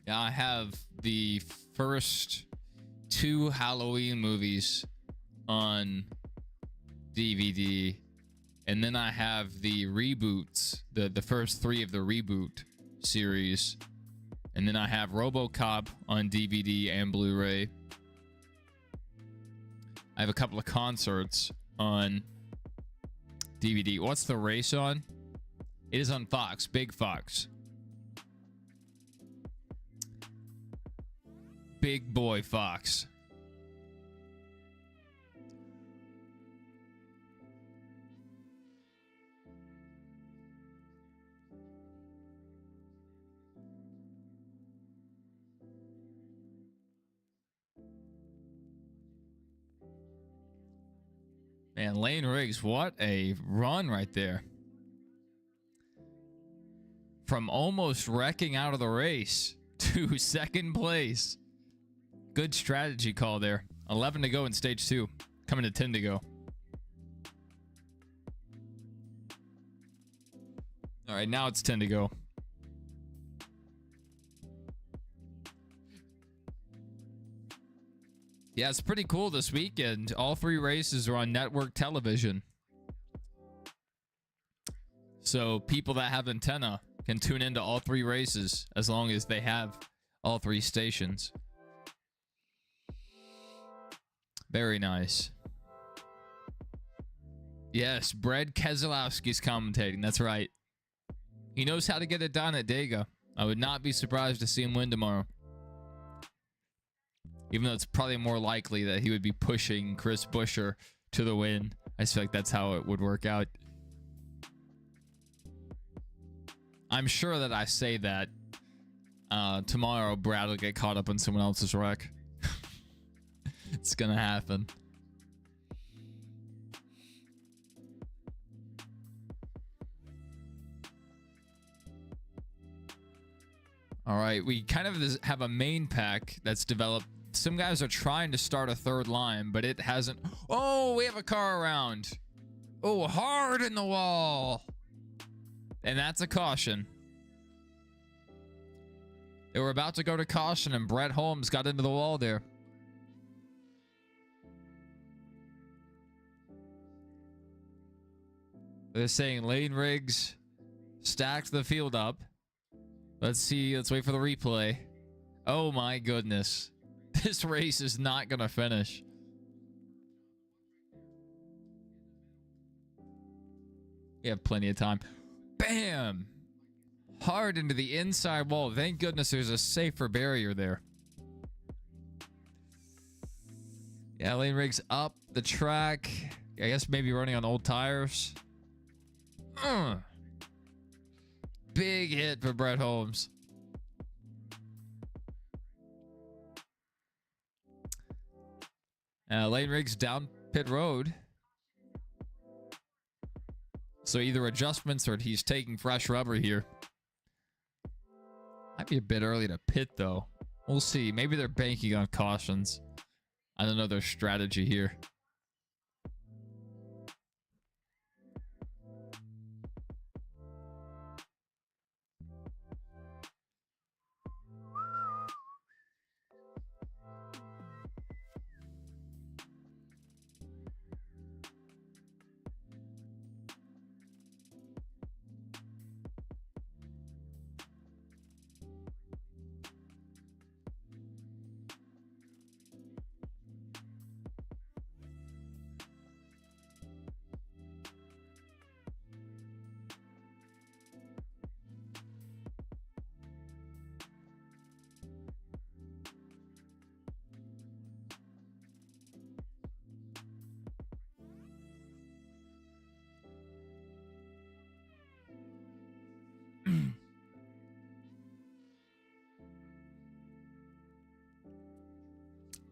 Yeah, I have the first 2 Halloween movies on DVD, and then I have the reboots, the first 3 of the reboot series, and then I have RoboCop on DVD and Blu-ray. I have a couple of concerts on DVD. What's the race on? It is on Fox, Big Fox. Big boy Fox. Man, Lane Riggs, what a run right there. From almost wrecking out of the race to second place. Good strategy call there. 11 to go in stage 2. Coming to 10 to go. All right, now it's 10 to go. Yeah, it's pretty cool this weekend. All 3 races are on network television. So people that have antenna can tune into all 3 races as long as they have all 3 stations. Very nice. Yes, Brad Keselowski's commentating. That's right. He knows how to get it done at Dega. I would not be surprised to see him win tomorrow. Even though it's probably more likely that he would be pushing Chris Buescher to the win. I just feel like that's how it would work out. I'm sure that I say that tomorrow Brad will get caught up in someone else's wreck. It's gonna happen. All right, we kind of have a main pack that's developed. Some guys are trying to start a third line, but it hasn't. Oh, we have a car around. Oh, hard in the wall. And that's a caution. They were about to go to caution, and Brett Holmes got into the wall there. They're saying Lane Riggs stacked the field up. Let's see. Let's wait for the replay. Oh my goodness. This race is not going to finish. We have plenty of time. Bam! Hard into the inside wall. Thank goodness there's a safer barrier there. Yeah, Lane Riggs up the track. I guess maybe running on old tires. Big hit for Brett Holmes. Lane rigs down pit road. So either adjustments or he's taking fresh rubber here. Might be a bit early to pit though. We'll see. Maybe they're banking on cautions. I don't know their strategy here.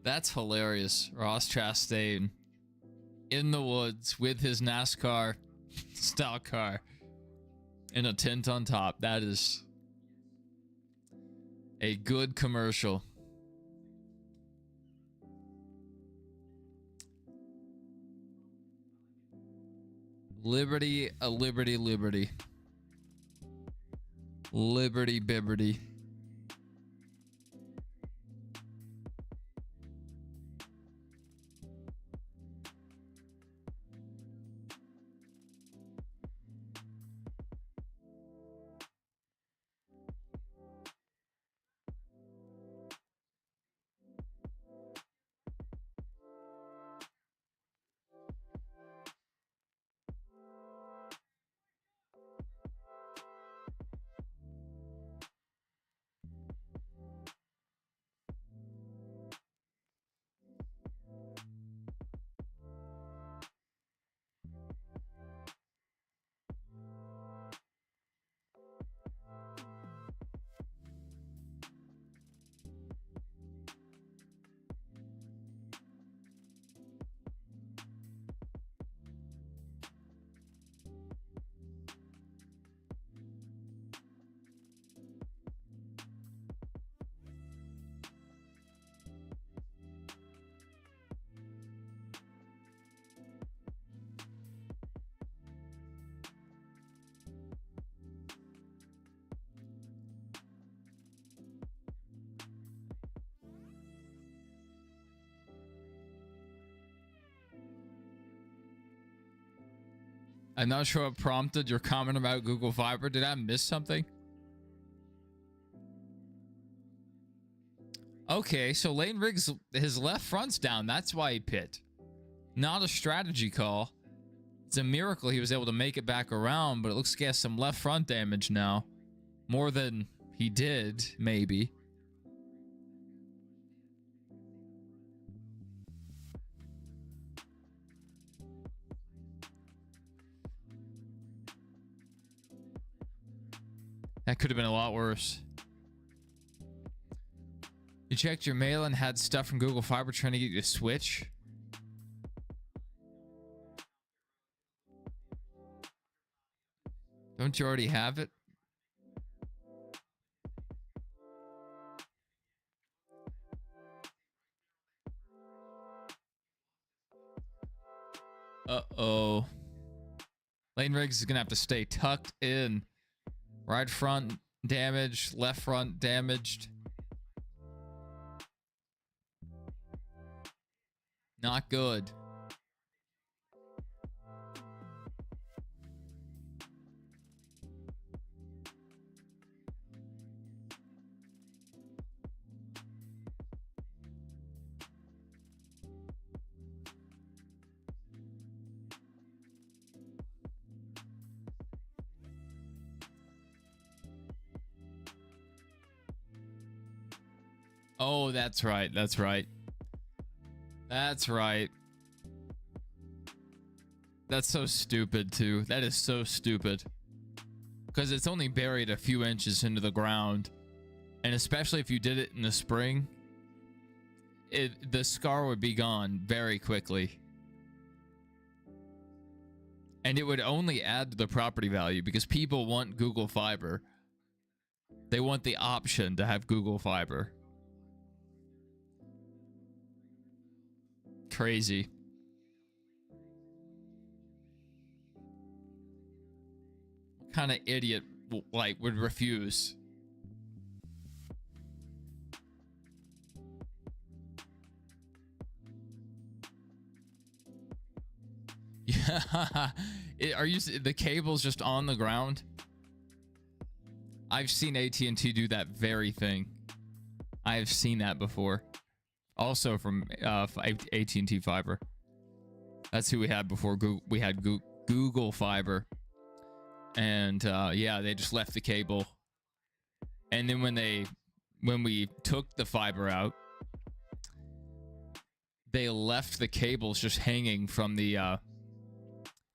That's hilarious. Ross Chastain in the woods with his NASCAR style car and a tint on top. That is a good commercial. Liberty, a liberty, liberty. Liberty, bibberty. I'm not sure what prompted your comment about Google Fiber. Did I miss something? Okay, so Lane Riggs, his left front's down. That's why he pit. Not a strategy call. It's a miracle he was able to make it back around, but it looks like he has some left front damage now. More than he did, maybe. That could have been a lot worse. You checked your mail and had stuff from Google Fiber trying to get you to switch? Don't you already have it? Uh-oh. Lane Riggs is going to have to stay tucked in. Right front damaged, left front damaged. Not good. Oh, that's right. That's right. That's right. That's so stupid, too. That is so stupid. Because it's only buried a few inches into the ground. And especially if you did it in the spring, the scar would be gone very quickly. And it would only add to the property value because people want Google Fiber. They want the option to have Google Fiber. Crazy. What kind of idiot like would refuse? Yeah. Are you the cable's just on the ground? I've seen AT&T do that very thing. I have seen that before. Also from AT&T Fiber. That's who we had before we had Google Fiber. And yeah, they just left the cable. And then when we took the fiber out, they left the cables just hanging from the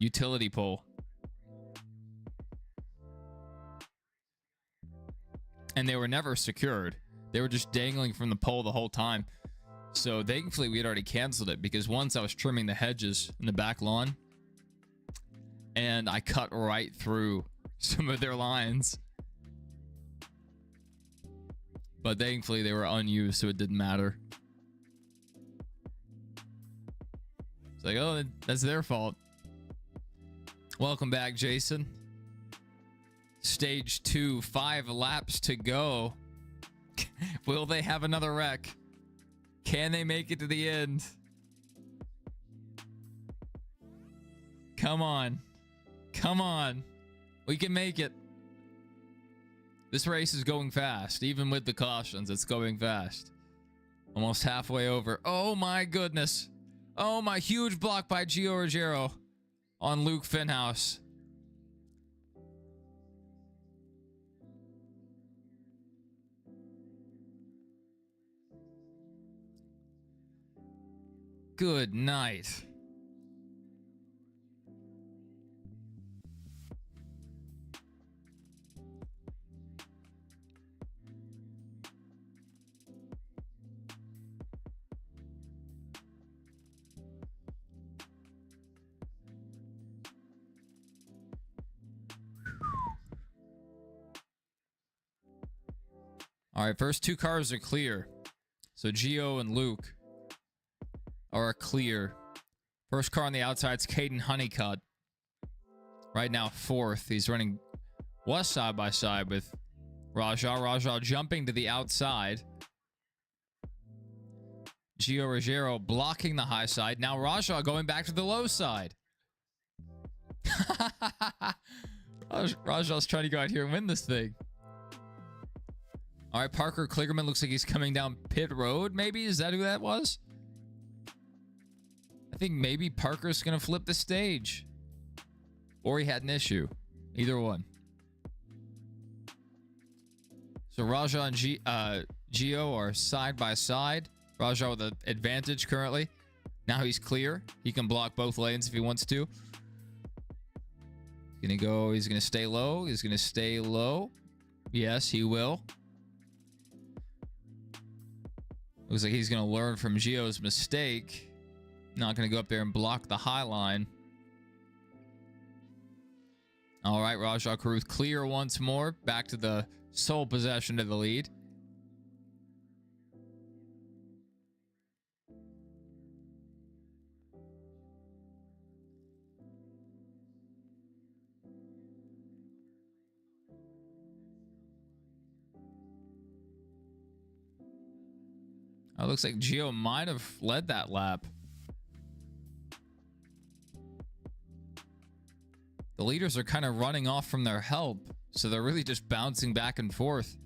utility pole. And they were never secured. They were just dangling from the pole the whole time. So thankfully we had already canceled it because once I was trimming the hedges in the back lawn and I cut right through some of their lines. But thankfully they were unused, so it didn't matter. It's like, oh, that's their fault. Welcome back, Jason. Stage 2, 5 laps to go. Will they have another wreck? Can they make it to the end? Come on. Come on. We can make it. This race is going fast. Even with the cautions, it's going fast. Almost halfway over. Oh my goodness. Oh my, huge block by Gio Ruggiero on Luke Finhouse. Good night. All right, first two cars are clear. So Gio and Luke are clear. First car on the outside is Caden Honeycutt. Right now, fourth. He's running was side by side with Raja. Raja jumping to the outside. Gio Ruggiero blocking the high side. Now Raja going back to the low side. Raja's trying to go out here and win this thing. All right, Parker Kligerman looks like he's coming down pit road, maybe? Is that who that was? I think maybe Parker's going to flip the stage. Or he had an issue. Either one. So Raja and Gio are side by side. Raja with an advantage currently. Now he's clear. He can block both lanes if he wants to. He's going to go. He's going to stay low. He's going to stay low. Yes, he will. Looks like he's going to learn from Gio's mistake. Not going to go up there and block the high line. All right, Rajah Caruth clear once more. Back to the sole possession of the lead. Oh, looks like Gio might have led that lap. The leaders are kind of running off from their help, so they're really just bouncing back and forth.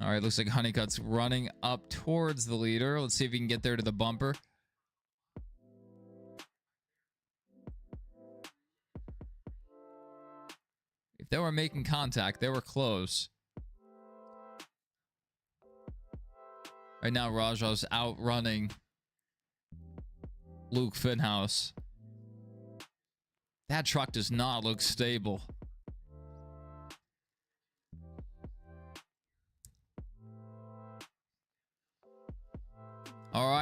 All right, looks like Honeycutt's running up towards the leader. Let's see if he can get there to the bumper. If they were making contact, they were close. Right now, Rajah's outrunning Luke Finhouse. That truck does not look stable.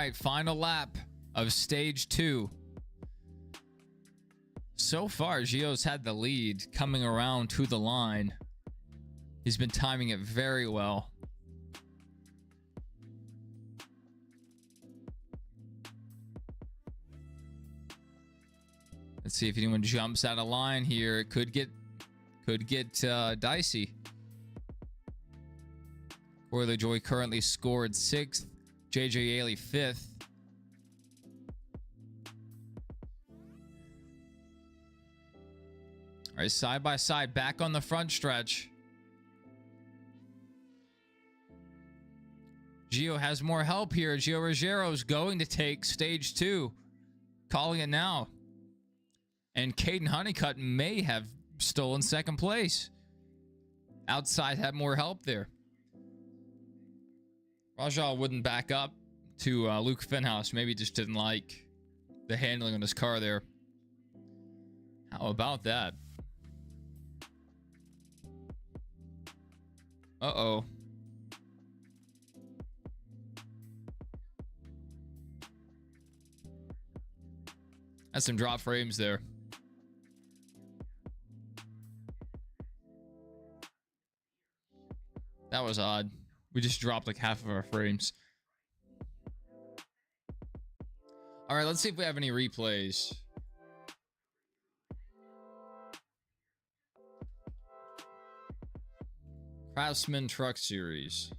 right, final lap of stage 2. So far, Gio's had the lead coming around to the line. He's been timing it very well. Let's see if anyone jumps out of line here. It could get dicey. Corley Joy currently scored 6th. JJ Ailey 5th. All right, side by side, back on the front stretch. Gio has more help here. Gio Rogero's going to take stage 2. Calling it now. And Caden Honeycutt may have stolen 2nd place. Outside had more help there. Rajah wouldn't back up to Luke Finhouse. Maybe just didn't like the handling on his car there. How about that? Uh-oh. That's some drop frames there. That was odd. We just dropped like half of our frames. All right, let's see if we have any replays. Craftsman Truck Series.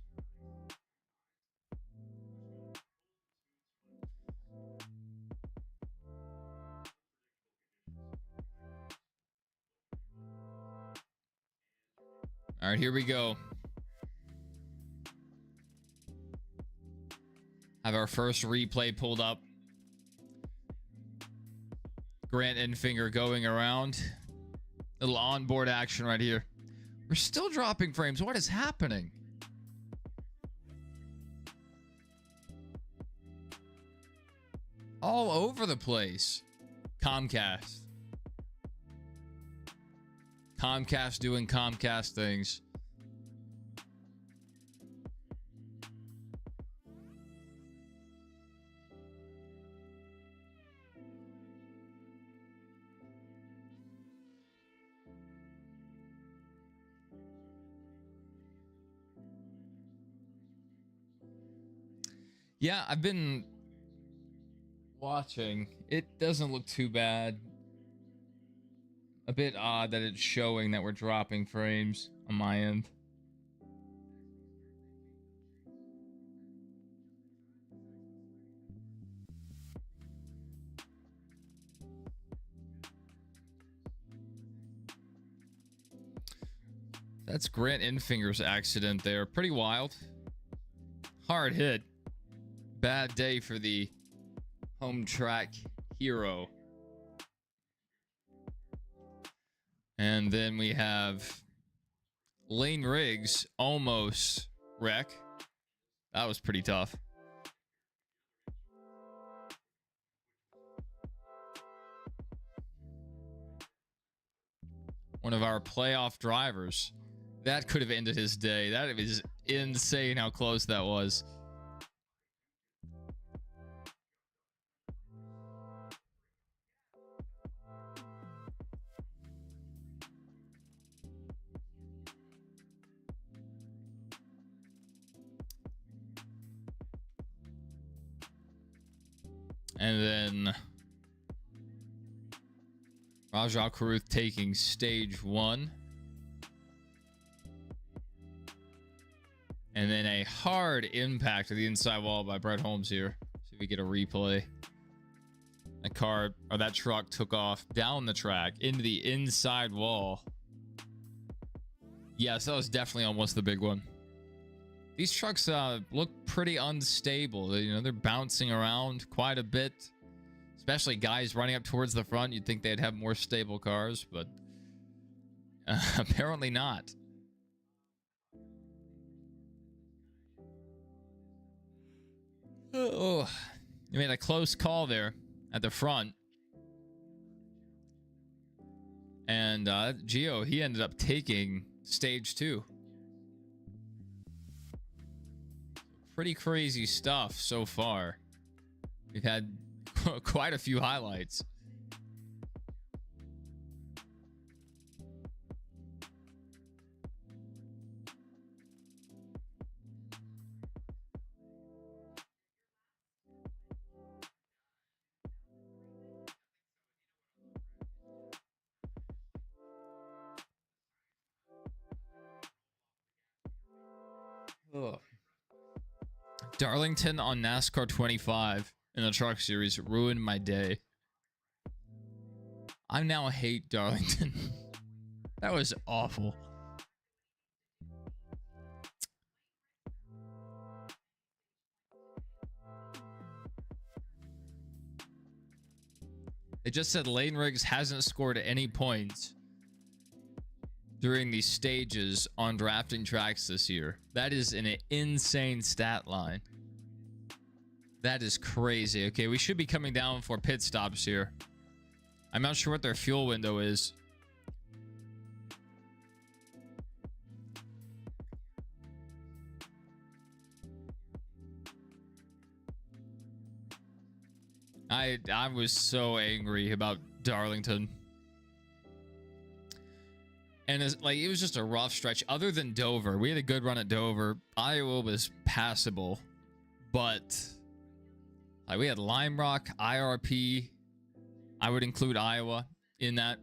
All right, here we go. Have our first replay pulled up. Grant Enfinger going around. Little onboard action right here. We're still dropping frames. What is happening? All over the place. Comcast. Comcast doing Comcast things. Yeah, I've been watching. It doesn't look too bad. A bit odd that it's showing that we're dropping frames on my end. That's Grant Enfinger's accident there. Pretty wild. Hard hit. Bad day for the home track hero. And then we have Lane Riggs almost wreck. That was pretty tough. One of our playoff drivers. That could have ended his day. That is insane how close that was. And then Rajah Caruth taking stage 1. And then a hard impact to the inside wall by Brett Holmes here. See if we get a replay. That car, or that truck, took off down the track into the inside wall. Yes, that was definitely almost the big one. These trucks look pretty unstable. You know, they're bouncing around quite a bit. Especially guys running up towards the front. You'd think they'd have more stable cars, but apparently not. Oh, you made a close call there at the front. And Gio, he ended up taking stage 2. Pretty crazy stuff so far. We've had quite a few highlights. Ugh. Darlington on NASCAR 25 in the truck series ruined my day. I now hate Darlington. That was awful. It just said Lane Riggs hasn't scored any points during these stages on drafting tracks this year. That is an insane stat line. That is crazy. Okay, we should be coming down for pit stops here. I'm not sure what their fuel window is. I was so angry about Darlington. And it's like, it was just a rough stretch. Other than Dover, we had a good run at Dover. Iowa was passable, but like, we had Lime Rock, IRP. I would include Iowa in that.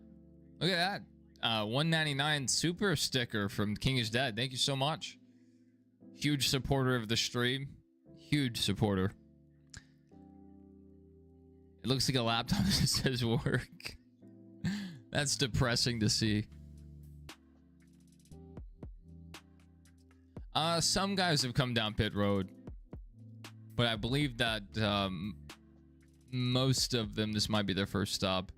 Look at that. 199 super sticker from King is Dead. Thank you so much. Huge supporter of the stream. Huge supporter. It looks like a laptop that says work. That's depressing to see. Some guys have come down pit road, but I believe that most of them, this might be their first stop.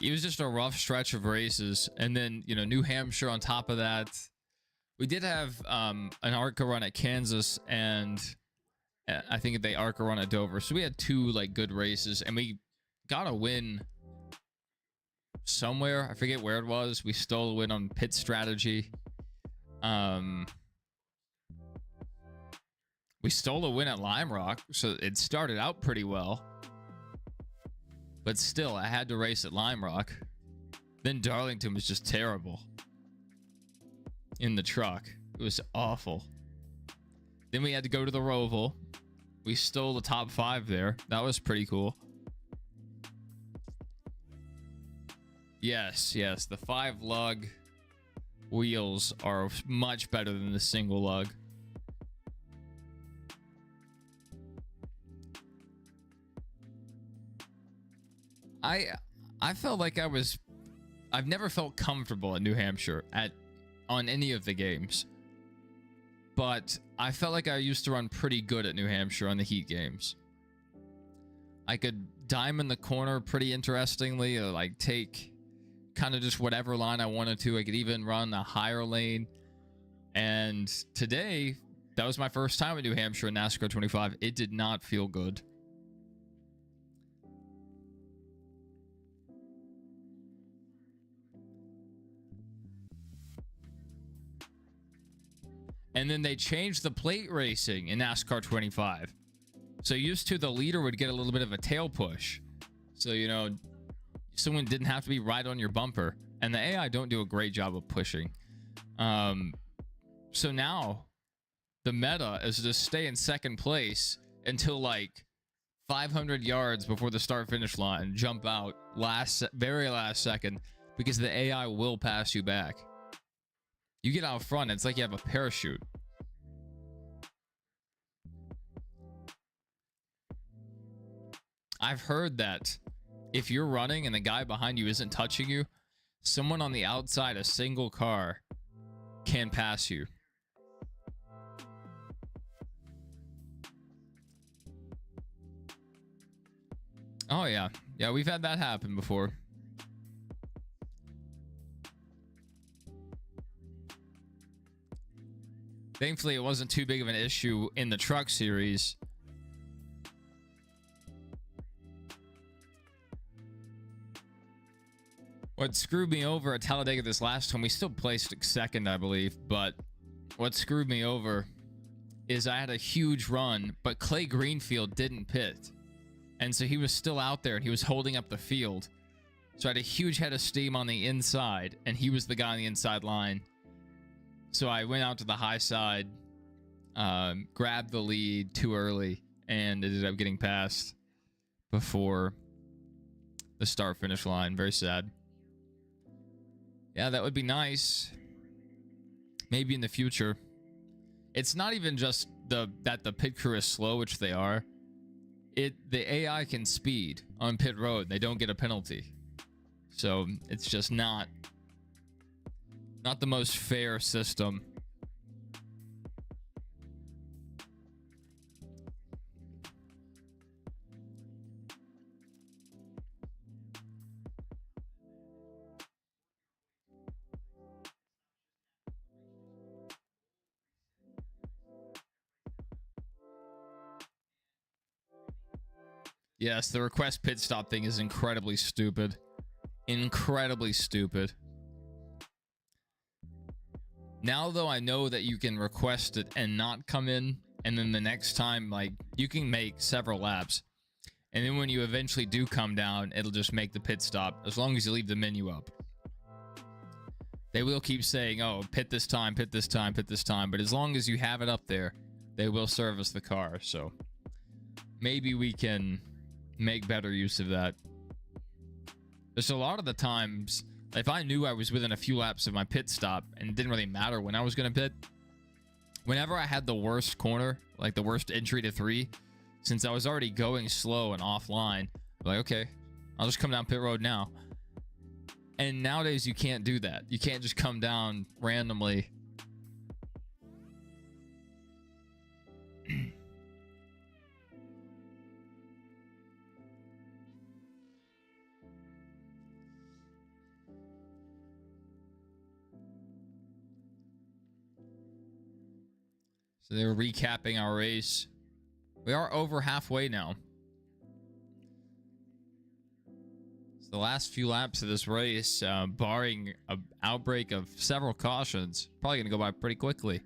It was just a rough stretch of races, and then, you know, New Hampshire on top of that. We did have an ARCA run at Kansas, and I think they ARCA run at Dover. So we had two like good races, and we got a win somewhere. I forget where it was. We stole a win on pit strategy. We stole a win at Lime Rock, so it started out pretty well. But still, I had to race at Lime Rock. Then Darlington was just terrible in the truck. It was awful. Then we had to go to the Roval. We stole the top 5 there. That was pretty cool. Yes, the 5 lug wheels are much better than the single lug. I felt like I've never felt comfortable at New Hampshire on any of the games. But I felt like I used to run pretty good at New Hampshire on the heat games. I could diamond the corner pretty interestingly, or like take kind of just whatever line I wanted to. I could even run a higher lane. And today, that was my first time at New Hampshire in NASCAR 25. It did not feel good. And then they changed the plate racing in NASCAR 25. So used to, the leader would get a little bit of a tail push. So, you know, someone didn't have to be right on your bumper. And the AI don't do a great job of pushing. So now the meta is to stay in second place until like 500 yards before the start finish line, jump out very last second, because the AI will pass you back. You get out front, it's like you have a parachute. I've heard that if you're running and the guy behind you isn't touching you, someone on the outside, a single car, can pass you. Oh, yeah. Yeah, we've had that happen before. Thankfully, it wasn't too big of an issue in the truck series. What screwed me over at Talladega this last time, we still placed second, I believe, but what screwed me over is I had a huge run, but Clay Greenfield didn't pit. And so he was still out there and he was holding up the field. So I had a huge head of steam on the inside and he was the guy on the inside line. So I went out to the high side, grabbed the lead too early and ended up getting passed before the start finish line. Very sad. Yeah, that would be nice. Maybe in the future. It's not even just that the pit crew is slow, which they are. The AI can speed on pit road. They don't get a penalty. So it's just not the most fair system. Yes, the request pit stop thing is incredibly stupid. Incredibly stupid. Now, though, I know that you can request it and not come in. And then the next time, like, you can make several laps. And then when you eventually do come down, it'll just make the pit stop as long as you leave the menu up. They will keep saying, oh, pit this time, pit this time, pit this time. But as long as you have it up there, they will service the car. So maybe we can make better use of that. There's a lot of the times, if I knew I was within a few laps of my pit stop and it didn't really matter when I was going to pit, whenever I had the worst corner, like the worst entry to 3, since I was already going slow and offline, I'm like, okay, I'll just come down pit road now. And nowadays you can't do that. You can't just come down randomly. So they were recapping our race. We are over halfway now. So the last few laps of this race, barring an outbreak of several cautions, probably going to go by pretty quickly.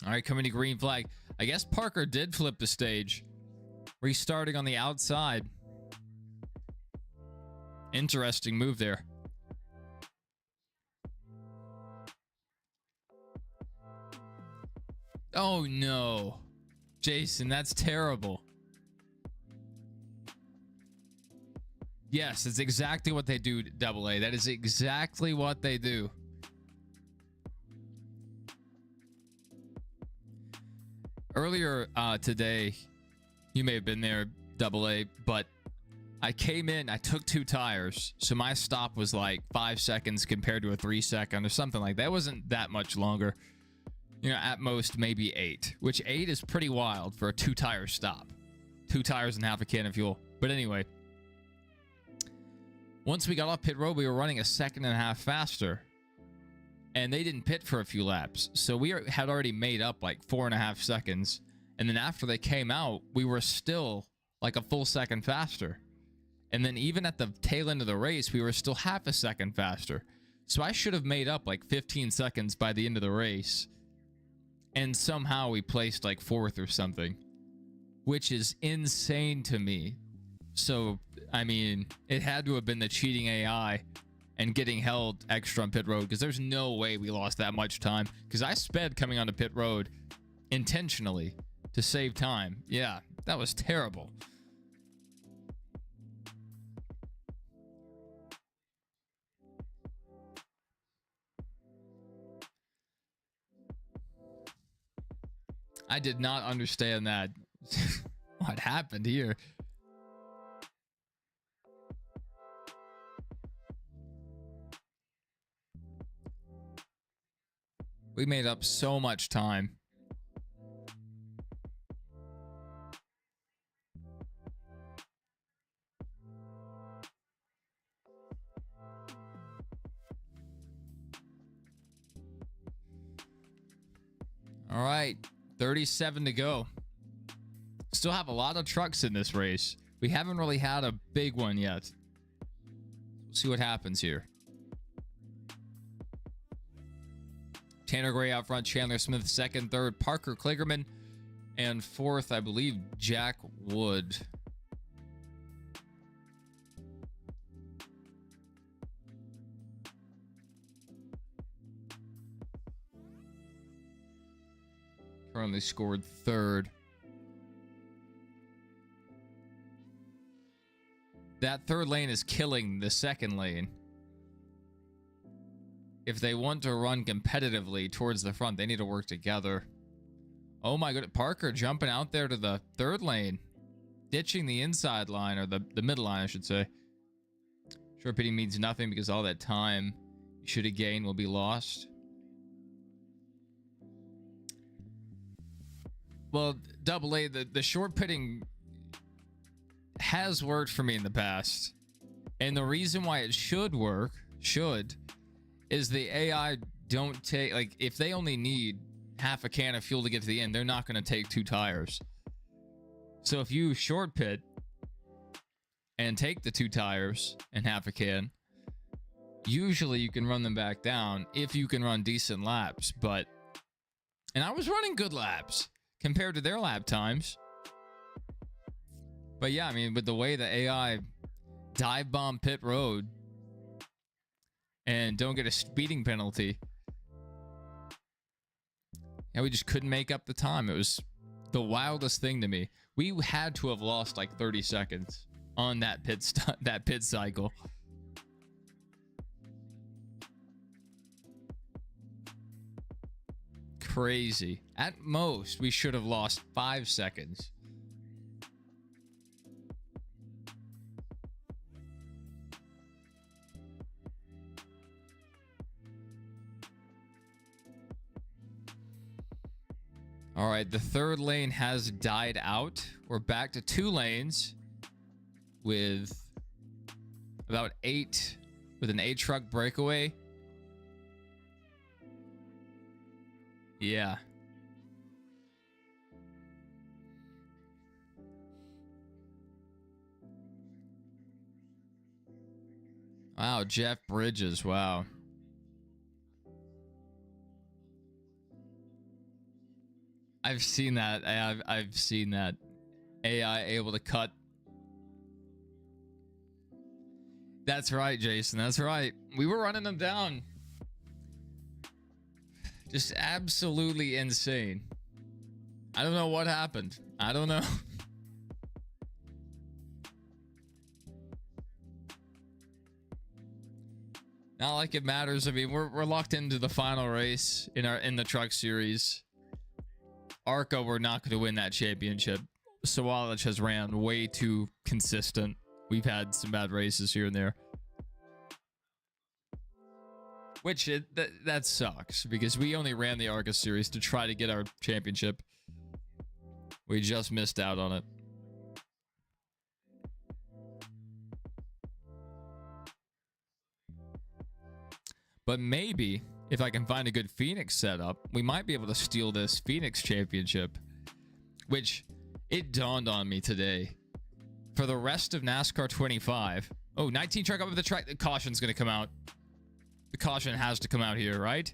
All right, coming to green flag. I guess Parker did flip the stage. Restarting on the outside. Interesting move there. Oh, no. Jason, that's terrible. Yes, it's exactly what they do, Double A. That is exactly what they do. Earlier today, you may have been there, Double A, but I came in, I took 2 tires, so my stop was like 5 seconds compared to a 3-second or something like that. It wasn't that much longer. You know, at most maybe 8, which 8 is pretty wild for a 2-tire stop. 2 tires and half a can of fuel. But anyway, once we got off pit road, we were running a 1.5 seconds faster. And they didn't pit for a few laps. So we had already made up like 4.5 seconds. And then after they came out, we were still like a full second faster. And then even at the tail end of the race, we were still half a second faster. So I should have made up like 15 seconds by the end of the race. And somehow we placed like 4th or something, which is insane to me. So, I mean, it had to have been the cheating AI and getting held extra on pit road, because there's no way we lost that much time, because I sped coming onto pit road intentionally to save time. Yeah, that was terrible. I did not understand that. what happened here. We made up so much time. All right, 37 to go. Still have a lot of trucks in this race. We haven't really had a big one yet. We'll see what happens here. Tanner Gray out front, Chandler Smith second, third, Parker Kligerman, and fourth, I believe, Jack Wood. Currently scored third. That third lane is killing the second lane. If they want to run competitively towards the front, they need to work together. Oh my goodness, Parker jumping out there to the third lane, ditching the inside line, or the middle line, I should say. Short pitting means nothing because all that time you should have gained will be lost. Well, double A, the short pitting has worked for me in the past. And the reason why it should work, is the AI don't take, like, if they only need half a can of fuel to get to the end, they're not going to take 2 tires. So if you short pit and take the 2 tires and half a can, usually you can run them back down if you can run decent laps. But, and I was running good laps compared to their lap times. But yeah, I mean, with the way the AI dive bomb pit road and don't get a speeding penalty, and we just couldn't make up the time. It was the wildest thing to me. We had to have lost like 30 seconds on that pit cycle. Crazy. At most, we should have lost 5 seconds. All right, the third lane has died out. We're back to 2 lanes with about 8, with an 8 truck breakaway. Yeah. Wow, Jeff Bridges, wow. I've seen that. I've seen that. AI able to cut. That's right, Jason. That's right. We were running them down. Just absolutely insane. I don't know what happened. I don't know. Not like it matters. I mean, we're locked into the final race in the truck series. ARCA, we're not going to win that championship. Sawalich has ran way too consistent. We've had some bad races here and there. Which, that sucks, because we only ran the ARCA series to try to get our championship. We just missed out on it. But maybe, if I can find a good Phoenix setup, we might be able to steal this Phoenix championship. Which, it dawned on me today. For the rest of NASCAR 25... Oh, 19 truck up with the track. The caution's going to come out. The caution has to come out here, right?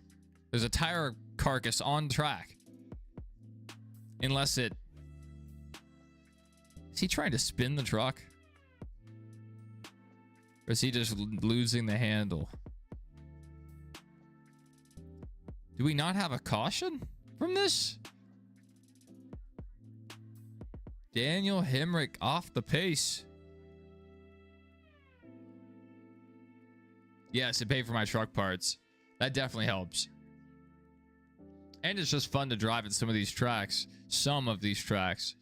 There's a tire carcass on track. Unless it... Is he trying to spin the truck? Or is he just losing the handle? Do we not have a caution from this? Daniel Hemrick off the pace. Yes, it paid for my truck parts. That definitely helps. And it's just fun to drive at some of these tracks. Some of these tracks.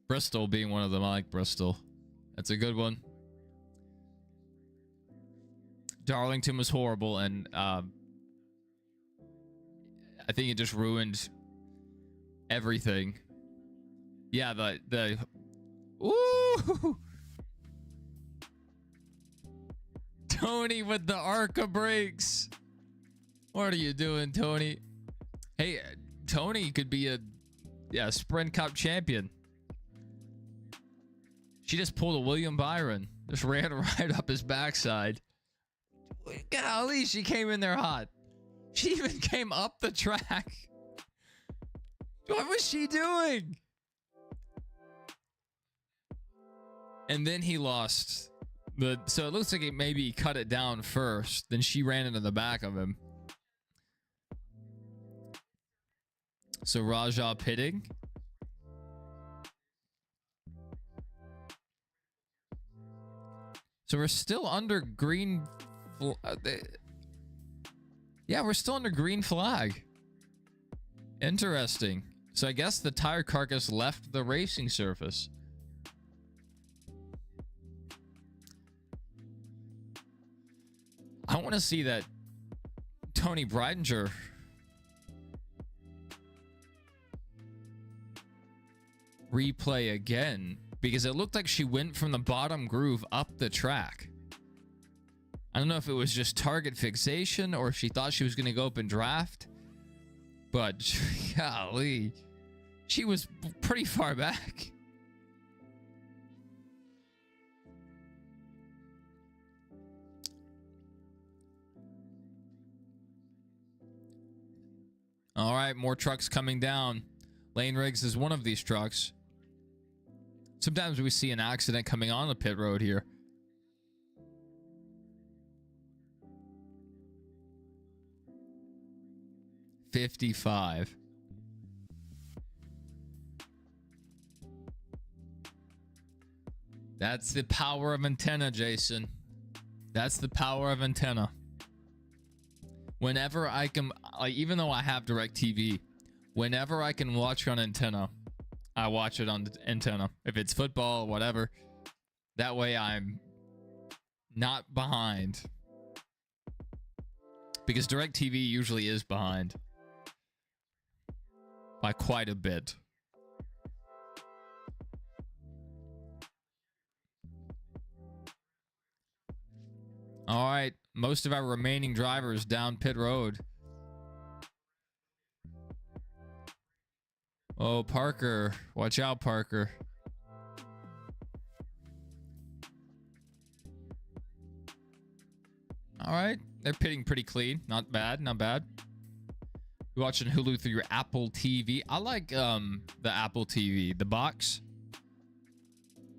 Bristol being one of them. I like Bristol. That's a good one. Darlington was horrible, and I think it just ruined everything. Yeah, the ooh, Tony with the ARCA brakes. What are you doing, Tony? Hey, Tony could be a Sprint Cup champion. She just pulled a William Byron. Just ran right up his backside. Golly, she came in there hot. She even came up the track. What was she doing? And then he lost. So it looks like it maybe cut it down first. Then she ran into the back of him. So Raja pitting. So we're still under green. Yeah, we're still under green flag. Interesting. So I guess the tire carcass left the racing surface. I want to see that Tony Breidinger replay again, because it looked like she went from the bottom groove up the track. I don't know if it was just target fixation or if she thought she was going to go up and draft, but golly, she was pretty far back. All right, more trucks coming down. Lane Riggs is one of these trucks. Sometimes we see an accident coming on the pit road here. $55. That's the power of antenna, Jason. That's the power of antenna. Whenever I can, like, even though I have DirecTV, whenever I can watch on antenna, I watch it on the antenna. If it's football or whatever, that way I'm not behind. Because DirecTV usually is behind by quite a bit. All right, most of our remaining drivers down pit road. Oh, Parker. Watch out, Parker. All right, they're pitting pretty clean. Not bad, not bad. You're watching Hulu through your Apple TV. I like the Apple TV, the box.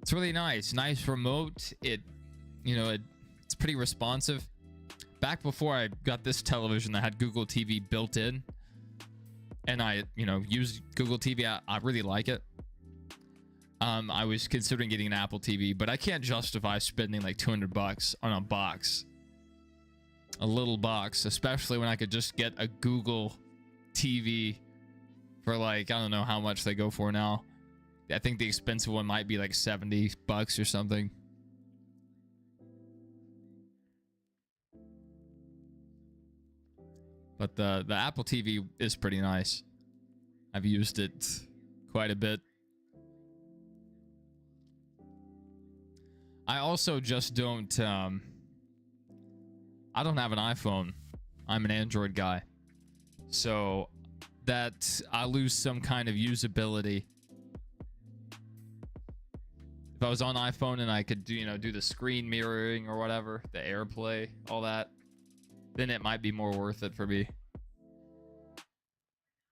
It's really nice. Nice remote. It's pretty responsive. Back before I got this television that had Google TV built in, and I, use Google TV, I really like it. I was considering getting an Apple TV, but I can't justify spending like $200 on a box. A little box, especially when I could just get a Google TV for like, I don't know how much they go for now. I think the expensive one might be like $70 or something. But the Apple TV is pretty nice. I've used it quite a bit. I also just don't I don't have an iPhone. I'm an Android guy. So that I lose some kind of usability. If I was on iPhone and I could do the screen mirroring or whatever, the AirPlay, all that, then it might be more worth it for me.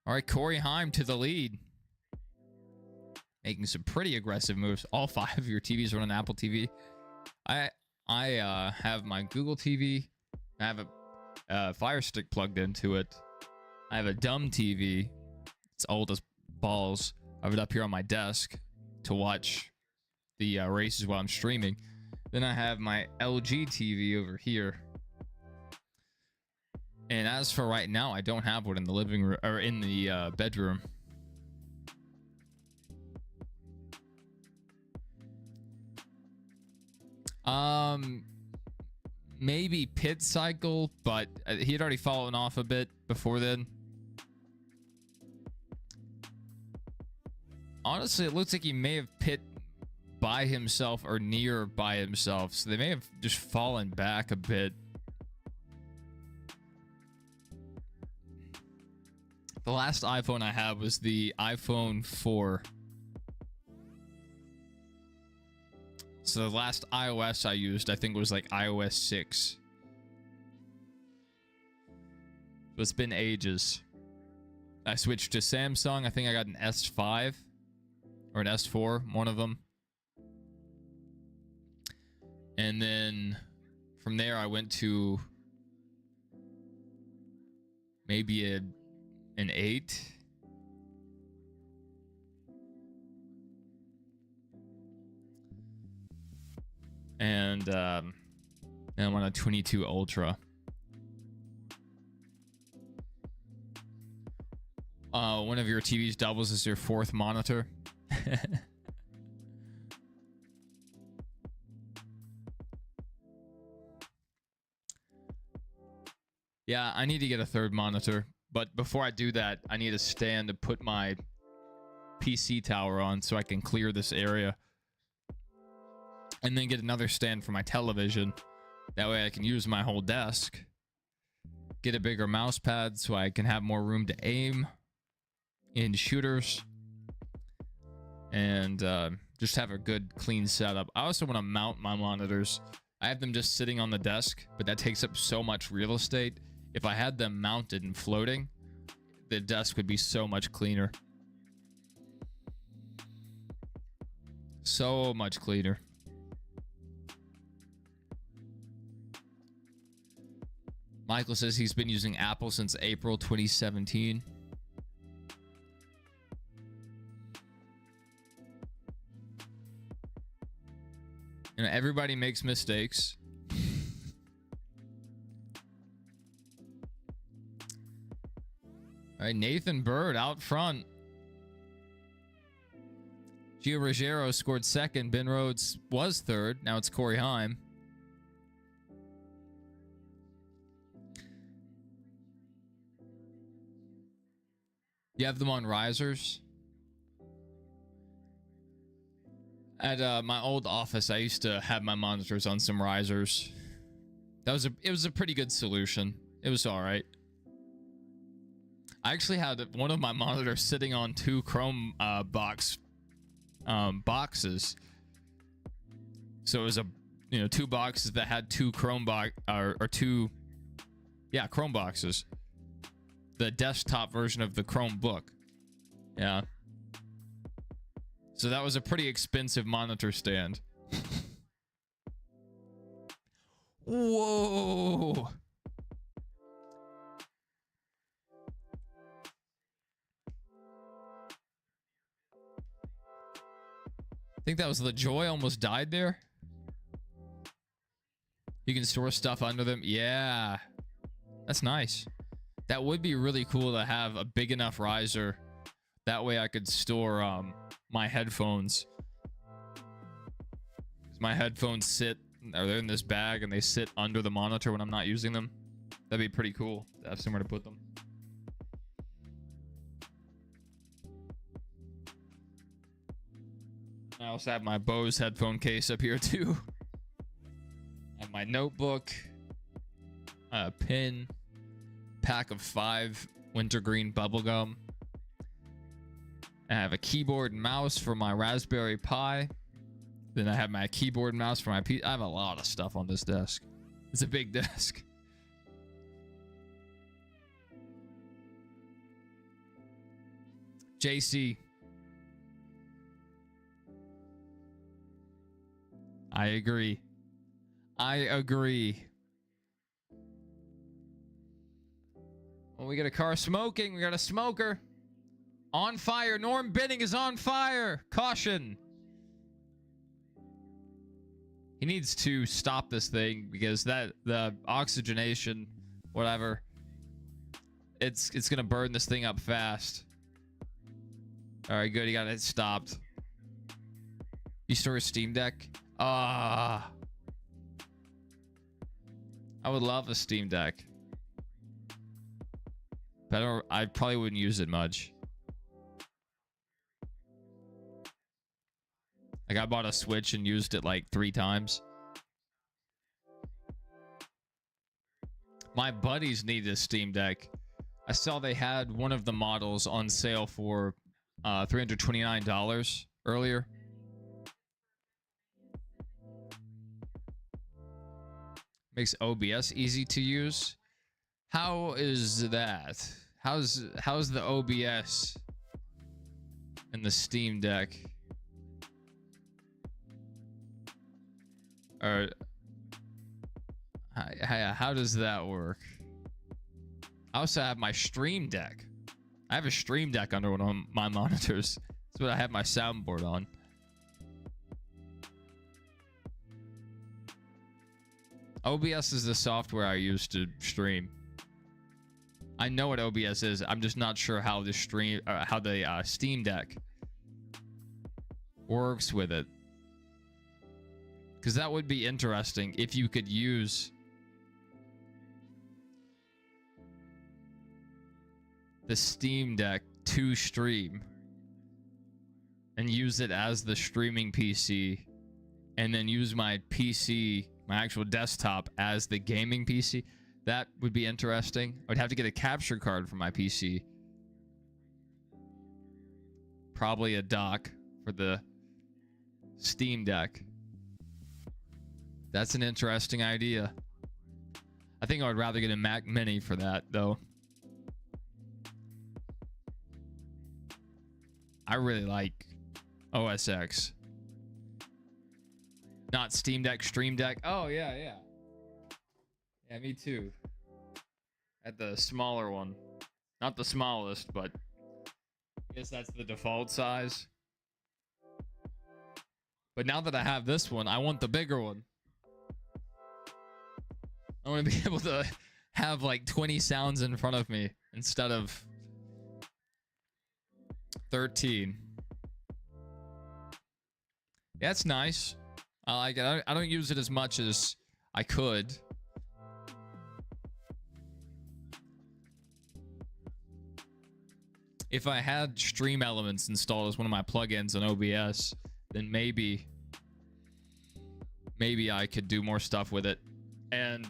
All right, Corey Heim to the lead. Making some pretty aggressive moves. All 5 of your TVs run on Apple TV. I have my Google TV. I have a Fire Stick plugged into it. I have a dumb TV. It's old as balls. I have it up here on my desk to watch the races while I'm streaming. Then I have my LG TV over here. And as for right now, I don't have one in the living room or in the bedroom. Um, maybe pit cycle, but he had already fallen off a bit before then. Honestly, it looks like he may have pit by himself or near by himself, so they may have just fallen back a bit. The last iPhone I had was the iPhone 4. So the last iOS I used, I think, was like iOS 6. So it's been ages. I switched to Samsung. I think I got an S5 or an S4, one of them. And then from there, I went to maybe an 8. And then I'm on a 22 Ultra. One of your TVs doubles as your 4th monitor. Yeah, I need to get a 3rd monitor. But before I do that, I need a stand to put my PC tower on so I can clear this area. And then get another stand for my television. That way I can use my whole desk. Get a bigger mouse pad so I can have more room to aim in shooters. And just have a good, clean setup. I also want to mount my monitors. I have them just sitting on the desk, but that takes up so much real estate. If I had them mounted and floating, the desk would be so much cleaner. So much cleaner. Michael says he's been using Apple since April 2017. You know, everybody makes mistakes. All right, Nathan Bird out front. Gio Ruggiero scored 2nd. Ben Rhodes was 3rd. Now it's Corey Heim. You have them on risers? At my old office, I used to have my monitors on some risers. It was a pretty good solution. It was all right. I actually had one of my monitors sitting on 2 Chrome boxes. So it was 2 boxes that had 2 Chrome Chrome boxes. The desktop version of the Chromebook. Yeah. So that was a pretty expensive monitor stand. Whoa. I think that was LaJoy almost died there. You can store stuff under them. Yeah. That's nice. That would be really cool to have a big enough riser. That way I could store my headphones. My headphones they're in this bag and they sit under the monitor when I'm not using them. That'd be pretty cool to have somewhere to put them. I also have my Bose headphone case up here too. I have my notebook, a pin, pack of 5 wintergreen bubblegum. I have a keyboard and mouse for my Raspberry Pi. Then I have my keyboard and mouse for my PC. I have a lot of stuff on this desk. It's a big desk. JC. I agree. I agree. Well, we got a car smoking. We got a smoker. On fire. Norm Benning is on fire. Caution. He needs to stop this thing because the oxygenation, whatever, it's gonna burn this thing up fast. All right, good. He got it stopped. You store a Steam Deck? I would love a Steam Deck. But I probably wouldn't use it much. Like, I bought a Switch and used it like 3 times. My buddies needed a Steam Deck. I saw they had one of the models on sale for $329 earlier. Makes OBS easy to use. How is that? How's the OBS in the Steam Deck? Or how does that work? I also have my Stream Deck. I have a Stream Deck under one of my monitors. That's what I have my soundboard on. OBS is the software I use to stream. I know what OBS is. I'm just not sure how the Steam Deck works with it. Because that would be interesting if you could use the Steam Deck to stream and use it as the streaming PC, and then use my PC, my actual desktop, as the gaming PC. That would be interesting. I would have to get a capture card for my PC. Probably a dock for the Steam Deck. That's an interesting idea. I think I would rather get a Mac Mini for that, though. I really like OS X. Not Steam Deck, Stream Deck. Oh, yeah, yeah. Yeah, me too. At the smaller one. Not the smallest, but I guess that's the default size. But now that I have this one, I want the bigger one. I want to be able to have like 20 sounds in front of me instead of 13. Yeah, it's nice. I like it. I don't use it as much as I could. If I had Stream Elements installed as one of my plugins on OBS, then maybe I could do more stuff with it. And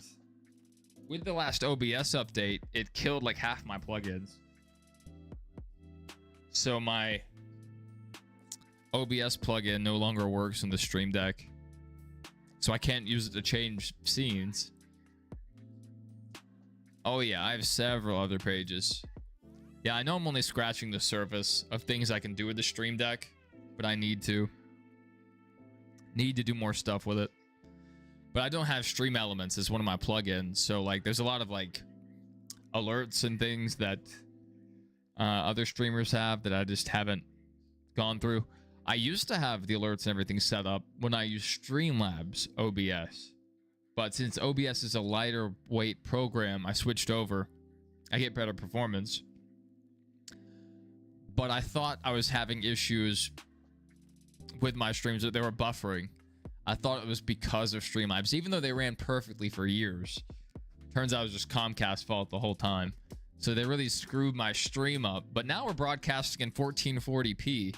with the last OBS update, it killed like half my plugins. So my OBS plugin no longer works in the Stream Deck. So I can't use it to change scenes. Oh yeah, I have several other pages. Yeah, I know I'm only scratching the surface of things I can do with the Stream Deck, but I need to do more stuff with it. But I don't have Stream Elements as one of my plugins, so like there's a lot of like alerts and things that other streamers have that I just haven't gone through. I used to have the alerts and everything set up when I used Streamlabs OBS, but since OBS is a lighter weight program, I switched over. I get better performance, but I thought I was having issues with my streams, that they were buffering. I thought it was because of Streamlabs, even though they ran perfectly for years. Turns out it was just Comcast's fault the whole time. So they really screwed my stream up. But now we're broadcasting in 1440p,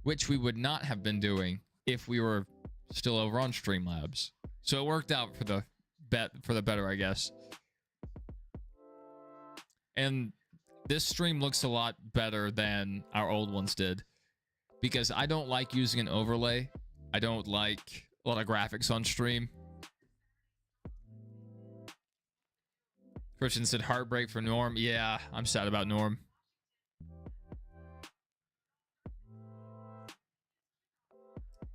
which we would not have been doing if we were still over on Streamlabs. So it worked out for the better, I guess. And this stream looks a lot better than our old ones did, because I don't like using an overlay. I don't like a lot of graphics on stream. Christian said heartbreak for Norm. Yeah, I'm sad about Norm.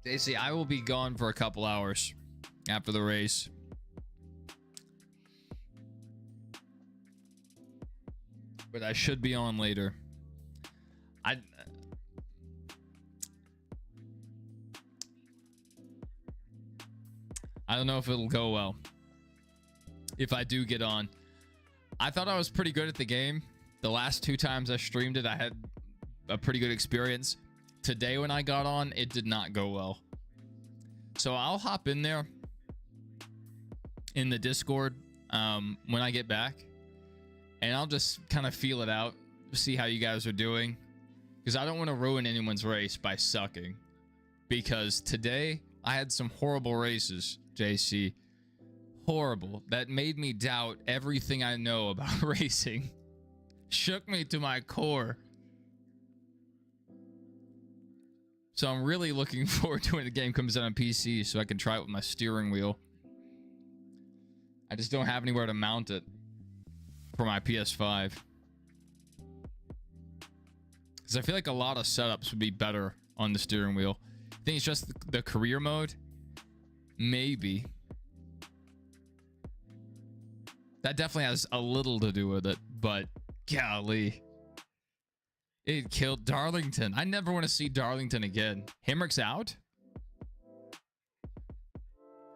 Daisy, I will be gone for a couple hours after the race. But I should be on later. I don't know if it'll go well. If I do get on. I thought I was pretty good at the game. The last 2 times I streamed it, I had a pretty good experience. Today when I got on, it did not go well. So I'll hop in there in the Discord when I get back, and I'll just kind of feel it out, see how you guys are doing, because I don't want to ruin anyone's race by sucking. Because today I had some horrible races, JC. Horrible. That made me doubt everything I know about racing. Shook me to my core. So I'm really looking forward to when the game comes out on PC so I can try it with my steering wheel. I just don't have anywhere to mount it for my PS5. Because I feel like a lot of setups would be better on the steering wheel. I think it's just the career mode. Maybe. That definitely has a little to do with it, but golly. It killed Darlington. I never want to see Darlington again. Hemrick's out?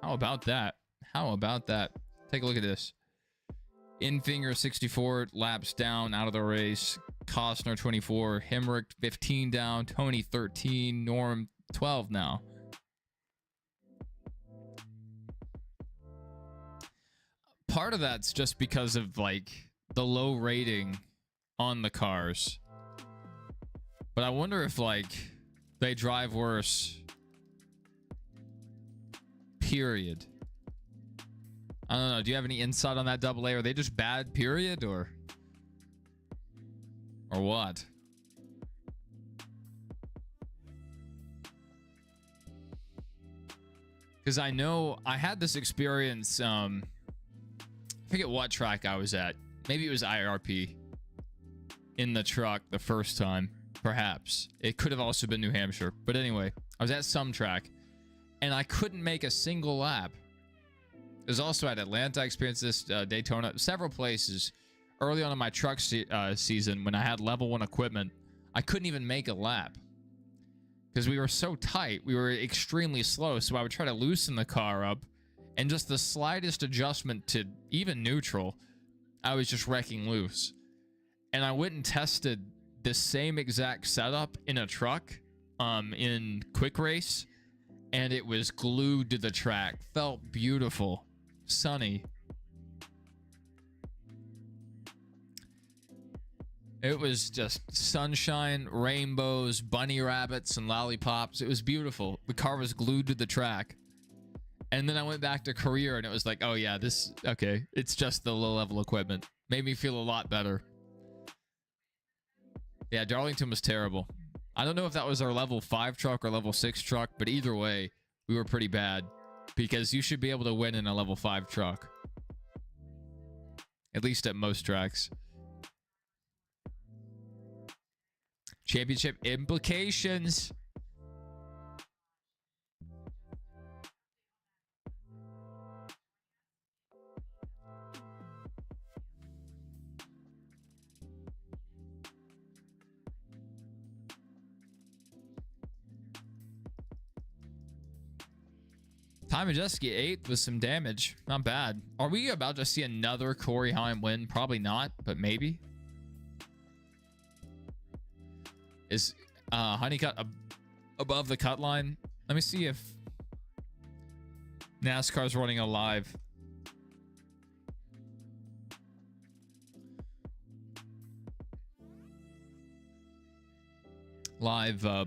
How about that? How about that? Take a look at this. Infinger 64 laps down out of the race. Costner 24. Hemrick 15 down. Tony 13. Norm 12 now. Part of that's just because of like the low rating on the cars. But I wonder if like they drive worse. Period. I don't know. Do you have any insight on that double A? Are they just bad, period, or what? Because I know I had this experience. I forget what track I was at. Maybe it was IRP in the truck the first time. Perhaps. It could have also been New Hampshire. But anyway, I was at some track and I couldn't make a single lap. It was also at Atlanta. I experienced this, Daytona, several places. Early on in my truck season, when I had level 1 equipment, I couldn't even make a lap. Because we were so tight. We were extremely slow. So I would try to loosen the car up. And just the slightest adjustment to even neutral, I was just wrecking loose. And I went and tested the same exact setup in a truck in quick race, and it was glued to the track. Felt beautiful. Sunny. It was just sunshine, rainbows, bunny rabbits, and lollipops. It was beautiful. The car was glued to the track. And then I went back to career, and it was like, oh yeah, okay. It's just the low-level equipment. Made me feel a lot better. Yeah, Darlington was terrible. I don't know if that was our level 5 truck or level 6 truck, but either way, we were pretty bad. Because you should be able to win in a level 5 truck. At least at most tracks. Championship implications. Ty Majeski 8th with some damage. Not bad. Are we about to see another Corey Heim win? Probably not, but maybe. Is Honeycutt above the cut line? Let me see if NASCAR's running a live.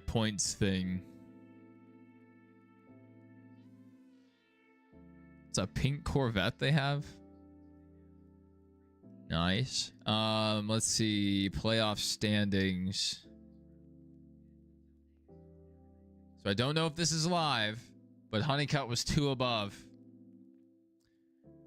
Points thing. It's a pink Corvette they have. Nice. Let's see. Playoff standings. So I don't know if this is live, but Honeycutt was 2 above.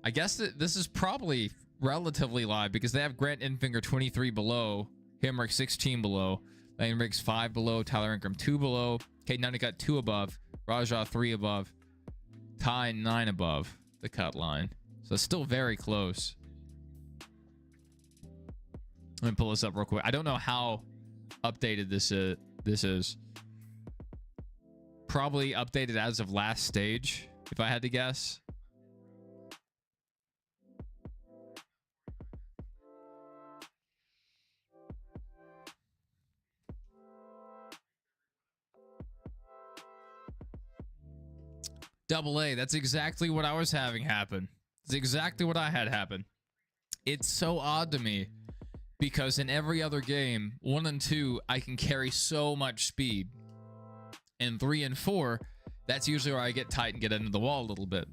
I guess that this is probably relatively live because they have Grant Enfinger 23 below, Hemrick 16 below, Lane Riggs 5 below, Tyler Ingram 2 below, Caden Honeycutt 2 above, Rajah 3 above, Ty 9 above the cut line. So it's still very close. Let me pull this up real quick. I don't know how updated this is. Probably updated as of last stage, if I had to guess. Double A. That's exactly what I was having happen. It's exactly what I had happen. It's so odd to me because in every other game, 1 and 2, I can carry so much speed. In 3 and 4, that's usually where I get tight and get into the wall a little bit.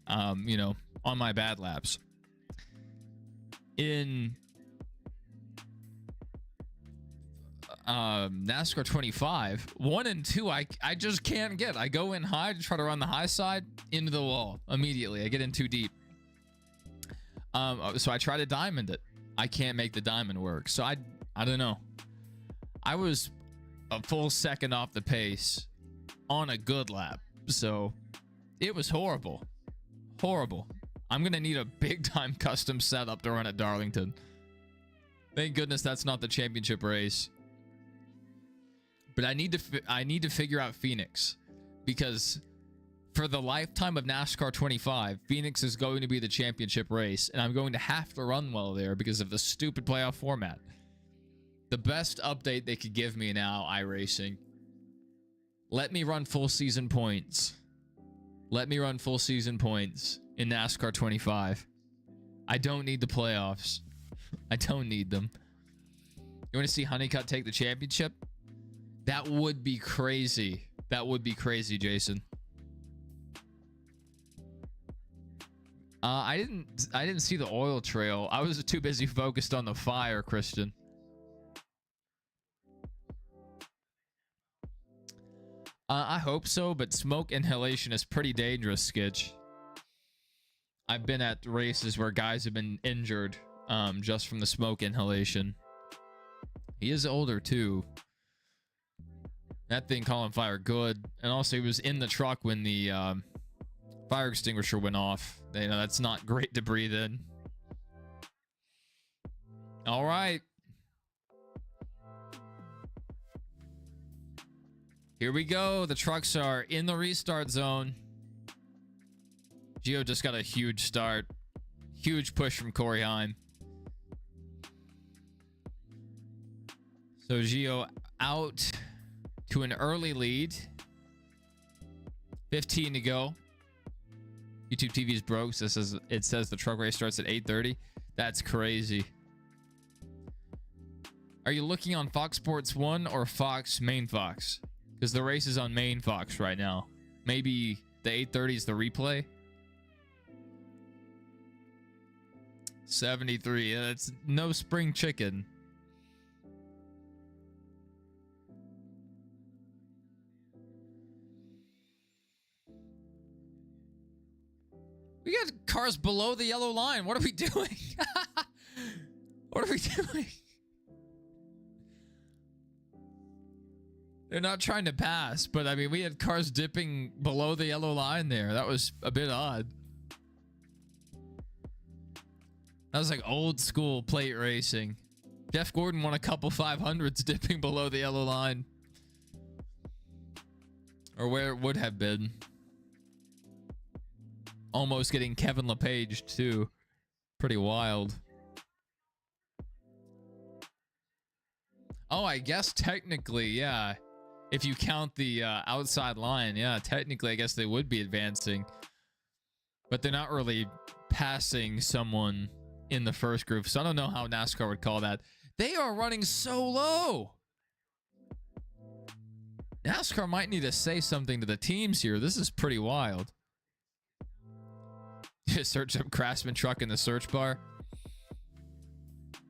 You know, on my bad laps. In NASCAR 25, 1 and 2, I just can't get. I go in high to try to run the high side, into the wall immediately. I get in too deep. So I try to diamond it. I can't make the diamond work. So I don't know. I was a full second off the pace on a good lap. So it was horrible. Horrible. I'm going to need a big time custom setup to run at Darlington. Thank goodness that's not the championship race. But I need to figure out Phoenix, because for the lifetime of NASCAR 25, Phoenix is going to be the championship race, and I'm going to have to run well there because of the stupid playoff format. The best update they could give me now, iRacing. Let me run full season points. Let me run full season points in NASCAR 25. I don't need the playoffs. I don't need them. You want to see Honeycutt take the championship? That would be crazy. That would be crazy, Jason. I didn't see the oil trail. I was too busy focused on the fire, Christian. I hope so, but smoke inhalation is pretty dangerous, Skitch. I've been at races where guys have been injured just from the smoke inhalation. He is older too. That thing caught on fire good. And also he was in the truck when the fire extinguisher went off. You know, that's not great to breathe in. All right. Here we go. The trucks are in the restart zone. Gio just got a huge start. Huge push from Corey Heim. So Gio out to an early lead. 15 to go. YouTube TV is broke. So it says the truck race starts at 8:30. That's crazy. Are you looking on Fox Sports 1 or Fox Main Fox? Because the race is on Main Fox right now. Maybe the 8:30 is the replay. 73. That's no spring chicken. We got cars below the yellow line. What are we doing? What are we doing? They're not trying to pass, but I mean, we had cars dipping below the yellow line there. That was a bit odd. That was like old school plate racing. Jeff Gordon won a couple 500s dipping below the yellow line. Or where it would have been. Almost getting Kevin LePage too. Pretty wild. Oh, I guess technically, yeah. If you count the outside line, yeah, technically I guess they would be advancing. But they're not really passing someone in the first group, so I don't know how NASCAR would call that. They are running so low. NASCAR might need to say something to the teams here. This is pretty wild. Just search up Craftsman truck in the search bar.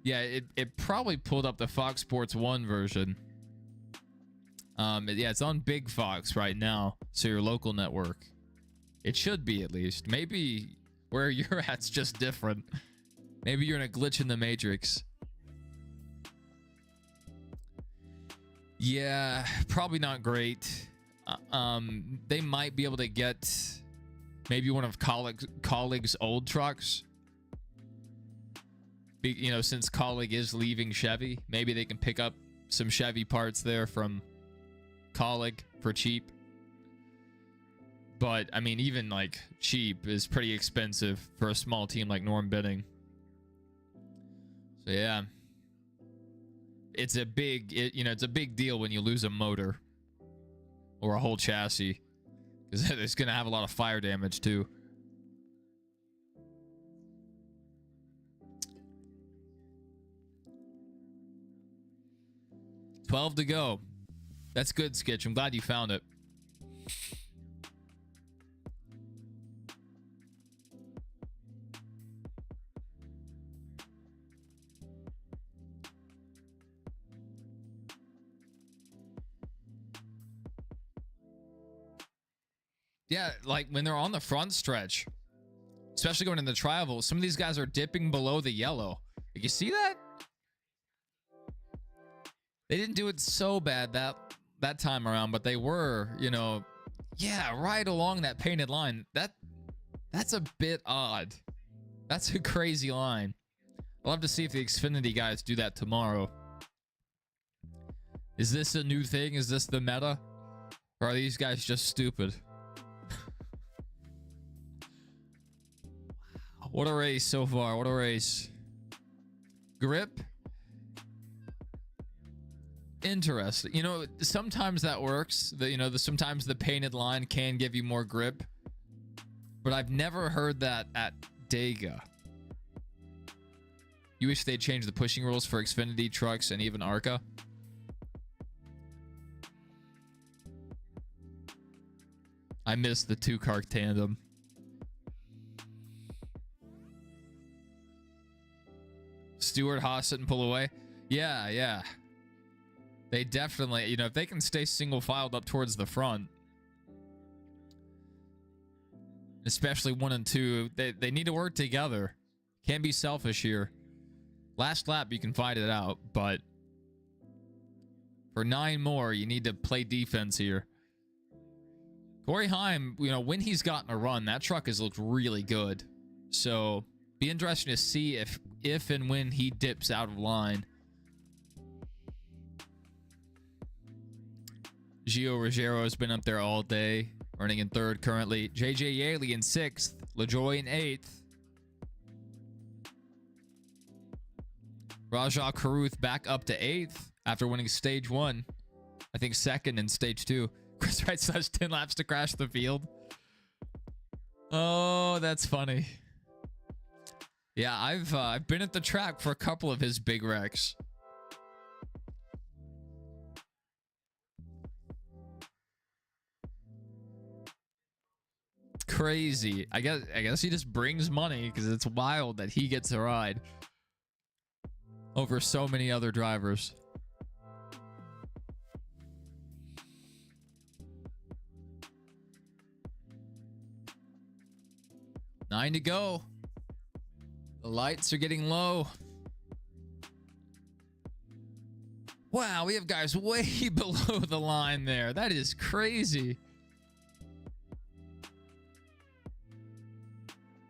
Yeah, it probably pulled up the Fox Sports 1 version. Yeah, it's on Big Fox right now, so your local network. It should be, at least. Maybe where you're at's just different. Maybe you're in a glitch in the matrix. Yeah, probably not great. They might be able to get maybe one of Colleague's old trucks. You know, since Colleague is leaving Chevy, maybe they can pick up some Chevy parts there from Colleague for cheap. But, I mean, even, like, cheap is pretty expensive for a small team like Norm Bidding. So, yeah. It's a big, it's a big deal when you lose a motor. Or a whole chassis. Because it's going to have a lot of fire damage, too. 12 to go. That's good, Skitch. I'm glad you found it. Yeah, like when they're on the front stretch, especially going in the trial, some of these guys are dipping below the yellow. Like, you see that? They didn't do it so bad that time around, but they were, you know, yeah, right along that painted line. That's a bit odd. That's a crazy line. I'll have to see if the Xfinity guys do that tomorrow. Is this a new thing? Is this the meta? Or are these guys just stupid? What a race so far. What a race. Grip. Interesting. You know, sometimes that works. Sometimes the painted line can give you more grip. But I've never heard that at Dega. You wish they'd change the pushing rules for Xfinity trucks and even ARCA? I missed the two-car tandem. Stewart, Haas, and pull away. Yeah. They definitely, you know, if they can stay single filed up towards the front, especially 1 and 2, they need to work together. Can't be selfish here. Last lap, you can fight it out, but for 9 more, you need to play defense here. Corey Heim, you know, when he's gotten a run, that truck has looked really good. So, be interesting to see if and when he dips out of line. Gio Ruggiero has been up there all day, running in 3rd currently. JJ Yaley in 6th, LaJoy in 8th. Rajah Caruth back up to 8th after winning stage 1. I think 2nd in stage 2. Chris Wright still has 10 laps to crash the field. Oh, that's funny. Yeah, I've been at the track for a couple of his big wrecks. Crazy. I guess he just brings money because it's wild that he gets a ride over so many other drivers. Nine to go. The lights are getting low. Wow, we have guys way below the line there. That is crazy.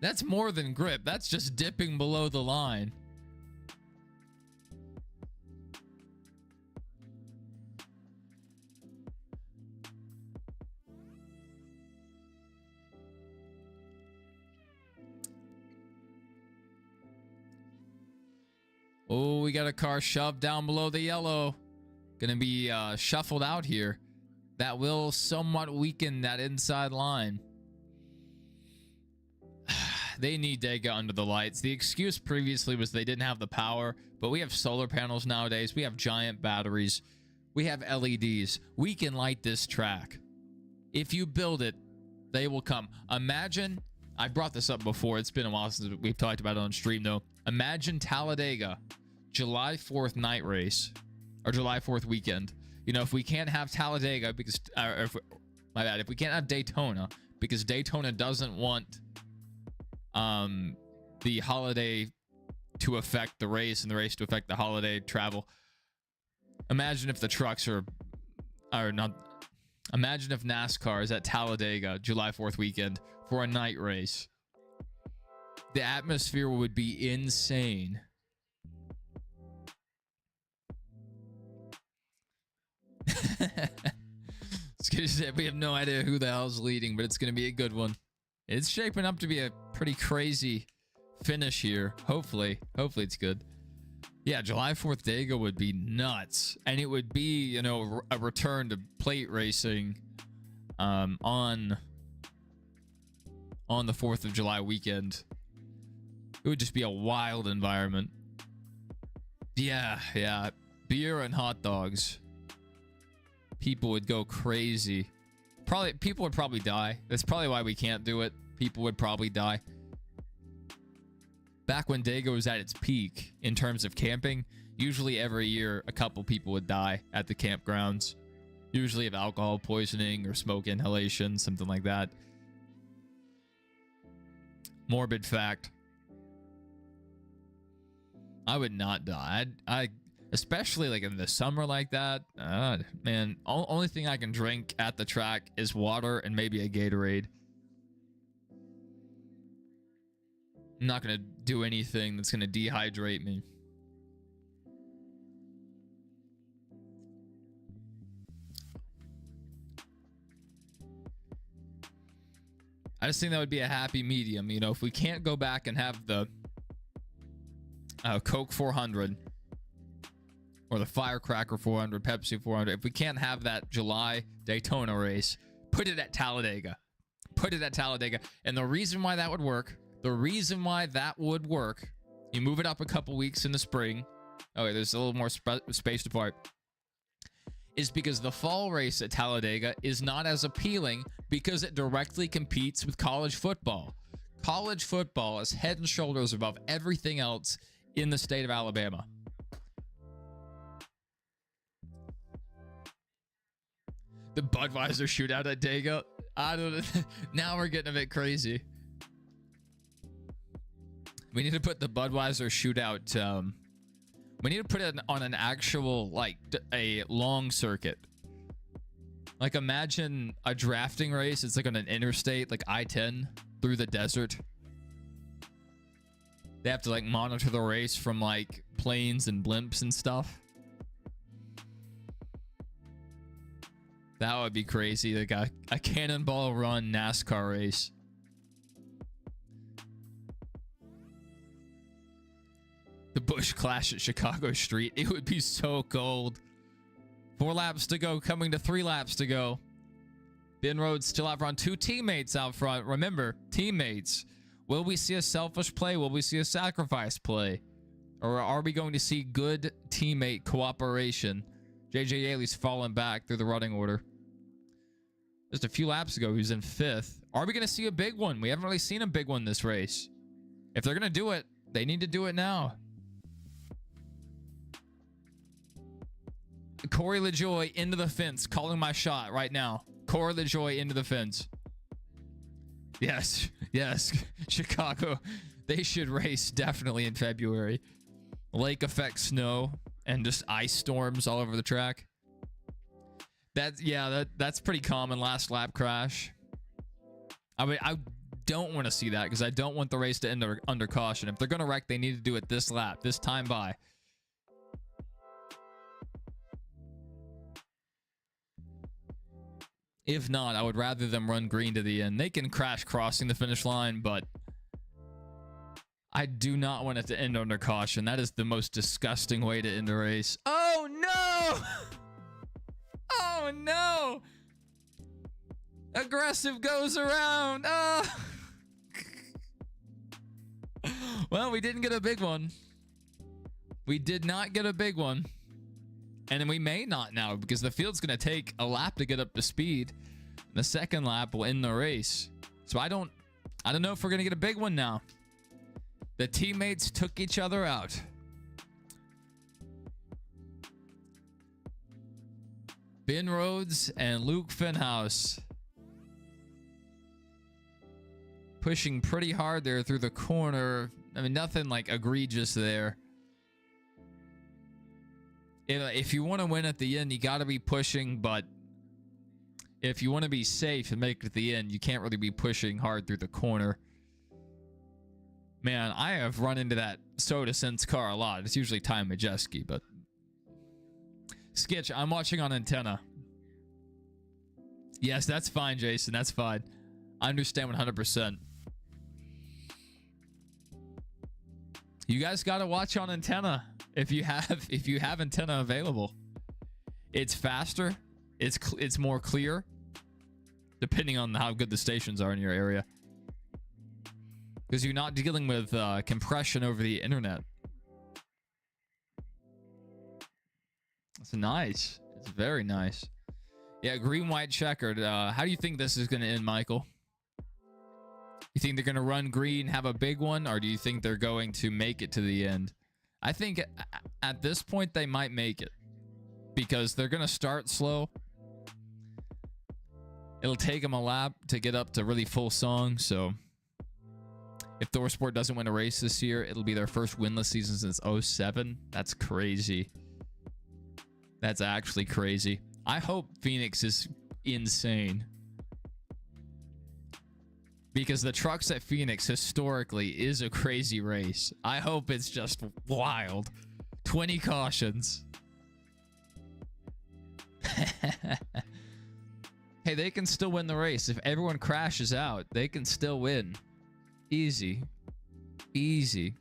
That's more than grip. That's just dipping below the line. Oh, we got a car shoved down below the yellow. Gonna be shuffled out here. That will somewhat weaken that inside line. They need Dega under the lights. The excuse previously was they didn't have the power, but we have solar panels nowadays. We have giant batteries. We have LEDs. We can light this track. If you build it, they will come. Imagine, I brought this up before. It's been a while since we've talked about it on stream, though. Imagine Talladega, July 4th night race, or July 4th weekend. You know, if we can't have Talladega because, if we can't have Daytona because Daytona doesn't want the holiday to affect the race and the race to affect the holiday travel. Imagine if the trucks are not. Imagine if NASCAR is at Talladega July 4th weekend for a night race. The atmosphere would be insane. We have no idea who the hell's leading, but it's going to be a good one. It's shaping up to be a pretty crazy finish here. Hopefully it's good. Yeah, July 4th Dega would be nuts. And it would be, you know, a return to plate racing on the 4th of July weekend. It would just be a wild environment. Yeah. Beer and hot dogs. people would go crazy. Probably people would probably die. That's probably why we can't do it. People would probably die. Back when Dago was at its peak in terms of camping, usually every year a couple people would die at the campgrounds. Usually of alcohol poisoning or smoke inhalation, something like that. Morbid fact. I would not die. I especially like in the summer like that. Man, only thing I can drink at the track is water and maybe a Gatorade. I'm not going to do anything that's going to dehydrate me. I just think that would be a happy medium. You know, if we can't go back and have the Coke 400 or the Firecracker 400, Pepsi 400, if we can't have that July Daytona race, put it at Talladega. Put it at Talladega. And the reason why that would work, you move it up a couple weeks in the spring. Oh, wait, there's a little more spaced apart. Is because the fall race at Talladega is not as appealing because it directly competes with college football. College football is head and shoulders above everything else in the state of Alabama. The Budweiser shootout at Dago. I don't know. Now we're getting a bit crazy. We need to put the Budweiser shootout. We need to put it on an actual, like, a long circuit. Like, imagine a drafting race. It's like on an interstate, like I-10 through the desert. They have to, like, monitor the race from, like, planes and blimps and stuff. That would be crazy. Like a cannonball run NASCAR race. The Busch Clash at Chicago Street. It would be so cold. 4 laps to go, coming to 3 laps to go. Ben Rhodes still out front. 2 teammates out front. Remember, teammates. Will we see a selfish play? Will we see a sacrifice play? Or are we going to see good teammate cooperation? JJ Yaley's fallen back through the running order. Just a few laps ago, he was in 5th. Are we going to see a big one? We haven't really seen a big one this race. If they're going to do it, they need to do it now. Corey LaJoy into the fence, calling my shot right now. Corey LaJoy into the fence. Yes, yes. Chicago, they should race definitely in February. Lake effect snow and just ice storms all over the track. That's pretty common. Last lap crash. I mean, I don't want to see that because I don't want the race to end under caution. If they're going to wreck, they need to do it this lap, this time by. If not, I would rather them run green to the end. They can crash crossing the finish line, but I do not want it to end under caution. That is the most disgusting way to end a race. Oh, no! Oh, no! Aggressive goes around. Oh. Well, we didn't get a big one. We did not get a big one. And we may not now because the field's going to take a lap to get up to speed. The second lap will end the race. So I don't know if we're going to get a big one now. The teammates took each other out. Ben Rhodes and Luke Fenhouse pushing pretty hard there through the corner. I mean, nothing like egregious there. If you want to win at the end, you got to be pushing, but if you want to be safe and make it at the end, you can't really be pushing hard through the corner. Man, I have run into that Soda Sense car a lot. It's usually Ty Majeski, but Skitch, I'm watching on antenna. Yes, that's fine, Jason. That's fine. I understand 100%. You guys got to watch on antenna if you have antenna available. It's faster. It's more clear, depending on how good the stations are in your area. Because you're not dealing with compression over the internet. It's nice. It's very nice. Yeah, green, white, checkered. How do you think this is going to end, Michael? You think they're going to run green, have a big one, or do you think they're going to make it to the end? I think at this point they might make it because they're going to start slow. It'll take them a lap to get up to really full song. So if ThorSport doesn't win a race this year, it'll be their first winless season since 07. That's crazy. That's actually crazy. I hope Phoenix is insane. Because the trucks at Phoenix historically is a crazy race. I hope it's just wild. 20 cautions. Hey, they can still win the race. If everyone crashes out, they can still win. Easy. Easy.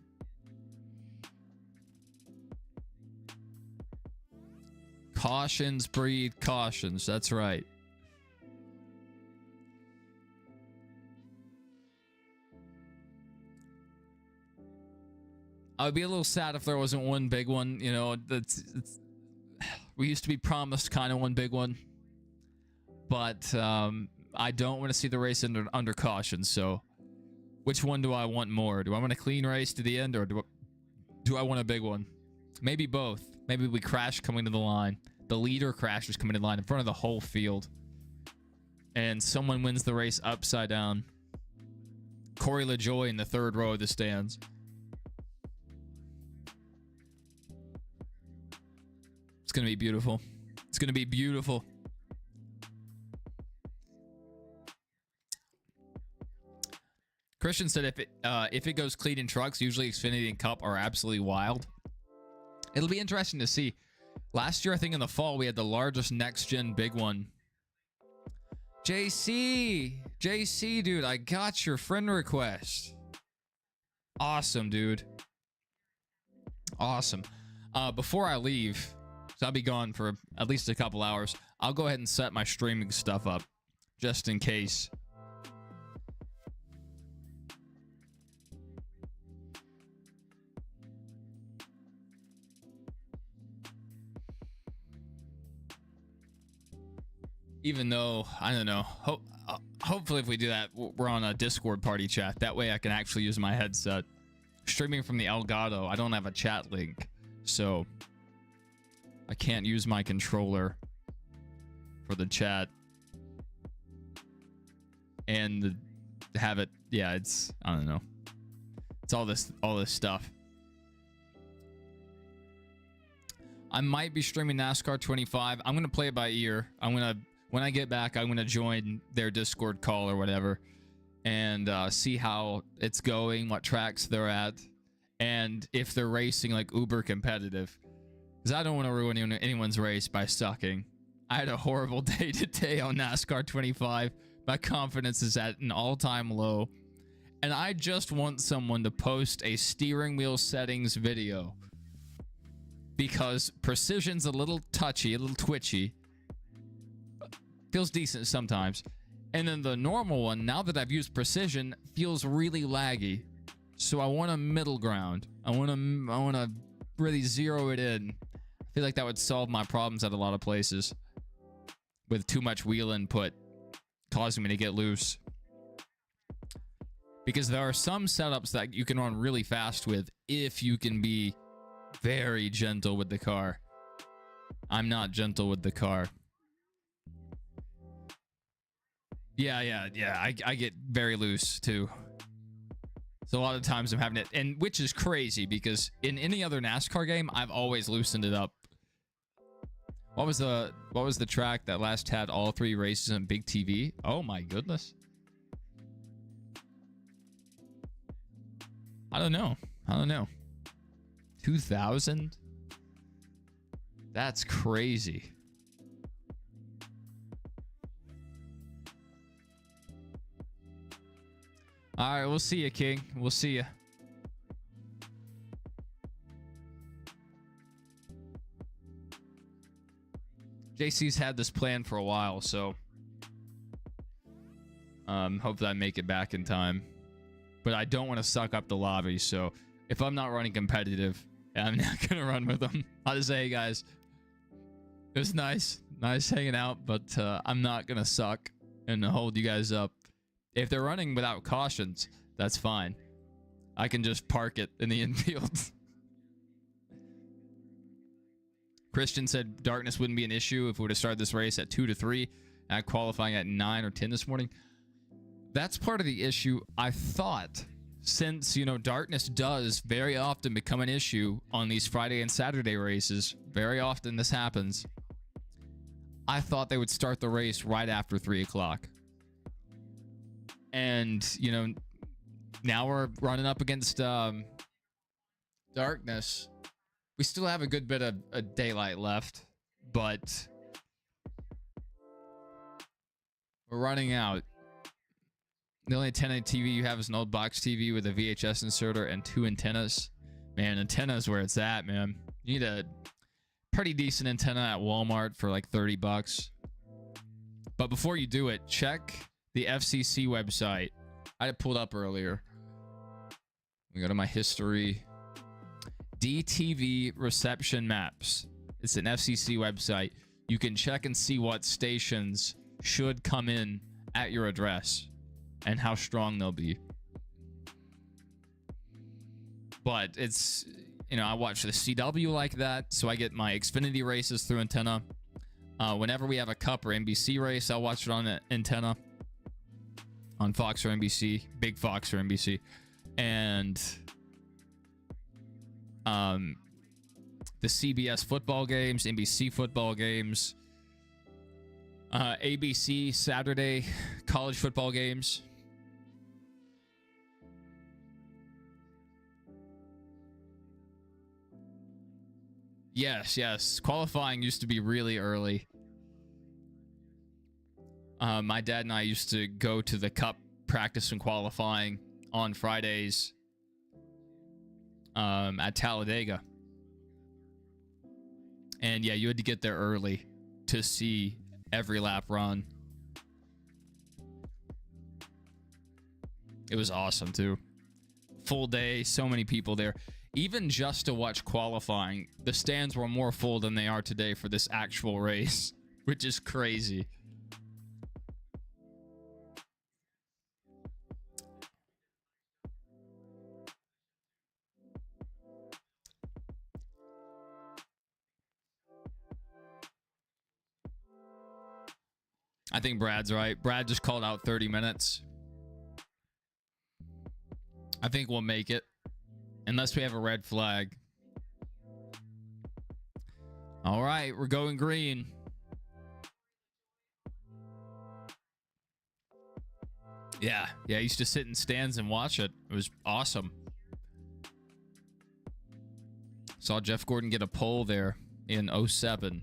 Cautions breed cautions. That's right. I would be a little sad if there wasn't one big one. You know, we used to be promised kind of one big one. But I don't want to see the race under caution. So which one do I want more? Do I want a clean race to the end, or do I want a big one? Maybe both. Maybe we crash coming to the line. The leader crashes coming to the line in front of the whole field. And someone wins the race upside down. Corey LaJoie in the third row of the stands. It's going to be beautiful. It's going to be beautiful. Christian said if it goes clean in trucks, usually Xfinity and Cup are absolutely wild. It'll be interesting to see. Last year, I think in the fall, we had the largest next-gen big one. JC, dude, I got your friend request. Awesome, dude. Awesome. Before I leave, so I'll be gone for at least a couple hours, I'll go ahead and set my streaming stuff up, just in case. Even though, I don't know, hopefully if we do that, we're on a Discord party chat. That way I can actually use my headset. Streaming from the Elgato, I don't have a chat link, so I can't use my controller for the chat. And have it, yeah, it's, I don't know. It's all this stuff. I might be streaming NASCAR 25. I'm going to play it by ear. When I get back, I'm going to join their Discord call or whatever and see how it's going, what tracks they're at, and if they're racing like uber competitive. Because I don't want to ruin anyone's race by sucking. I had a horrible day today on NASCAR 25. My confidence is at an all-time low. And I just want someone to post a steering wheel settings video. Because precision's a little touchy, a little twitchy. Feels decent sometimes. And then the normal one, now that I've used precision, feels really laggy. So I want a middle ground. I want to really zero it in. I feel like that would solve my problems at a lot of places. With too much wheel input causing me to get loose. Because there are some setups that you can run really fast with if you can be very gentle with the car. I'm not gentle with the car. Yeah. I get very loose too. So a lot of times I'm having it, and which is crazy because in any other NASCAR game, I've always loosened it up. What was the track that last had all 3 races on big TV? Oh my goodness. I don't know. 2000? That's crazy. All right, we'll see you, King. We'll see you. JC's had this plan for a while, so hope that I make it back in time. But I don't want to suck up the lobby, so if I'm not running competitive, I'm not gonna run with them. I'll just say, hey guys, It was nice. Nice hanging out, but I'm not going to suck and hold you guys up. If they're running without cautions, that's fine. I can just park it in the infield. Christian said darkness wouldn't be an issue if we would have started this race at 2 to 3 at qualifying at 9 or 10 this morning. That's part of the issue. I thought, since, you know, darkness does very often become an issue on these Friday and Saturday races, very often this happens, I thought they would start the race right after 3 o'clock. And, you know, now we're running up against darkness. We still have a good bit of daylight left, but we're running out. The only antenna TV you have is an old box TV with a VHS inserter and 2 antennas. Man, antennas where it's at, man. You need a pretty decent antenna at Walmart for like 30 bucks. But before you do it, check the FCC website. I had it pulled up earlier. We go to my history. DTV reception maps. It's an FCC website. You can check and see what stations should come in at your address and how strong they'll be. But it's, you know, I watch the CW like that, so I get my Xfinity races through antenna. Whenever we have a Cup or NBC race, I'll watch it on an antenna on Fox or NBC, Big Fox or NBC. And the CBS football games, NBC football games, ABC Saturday college football games. Yes. Qualifying used to be really early. My dad and I used to go to the Cup practice and qualifying on Fridays at Talladega. And yeah, you had to get there early to see every lap run. It was awesome too. Full day, so many people there. Even just to watch qualifying, the stands were more full than they are today for this actual race, which is crazy. I think Brad's right. Brad just called out 30 minutes. I think we'll make it. Unless we have a red flag. All right, we're going green. Yeah, I used to sit in stands and watch it. It was awesome. Saw Jeff Gordon get a pole there in 07.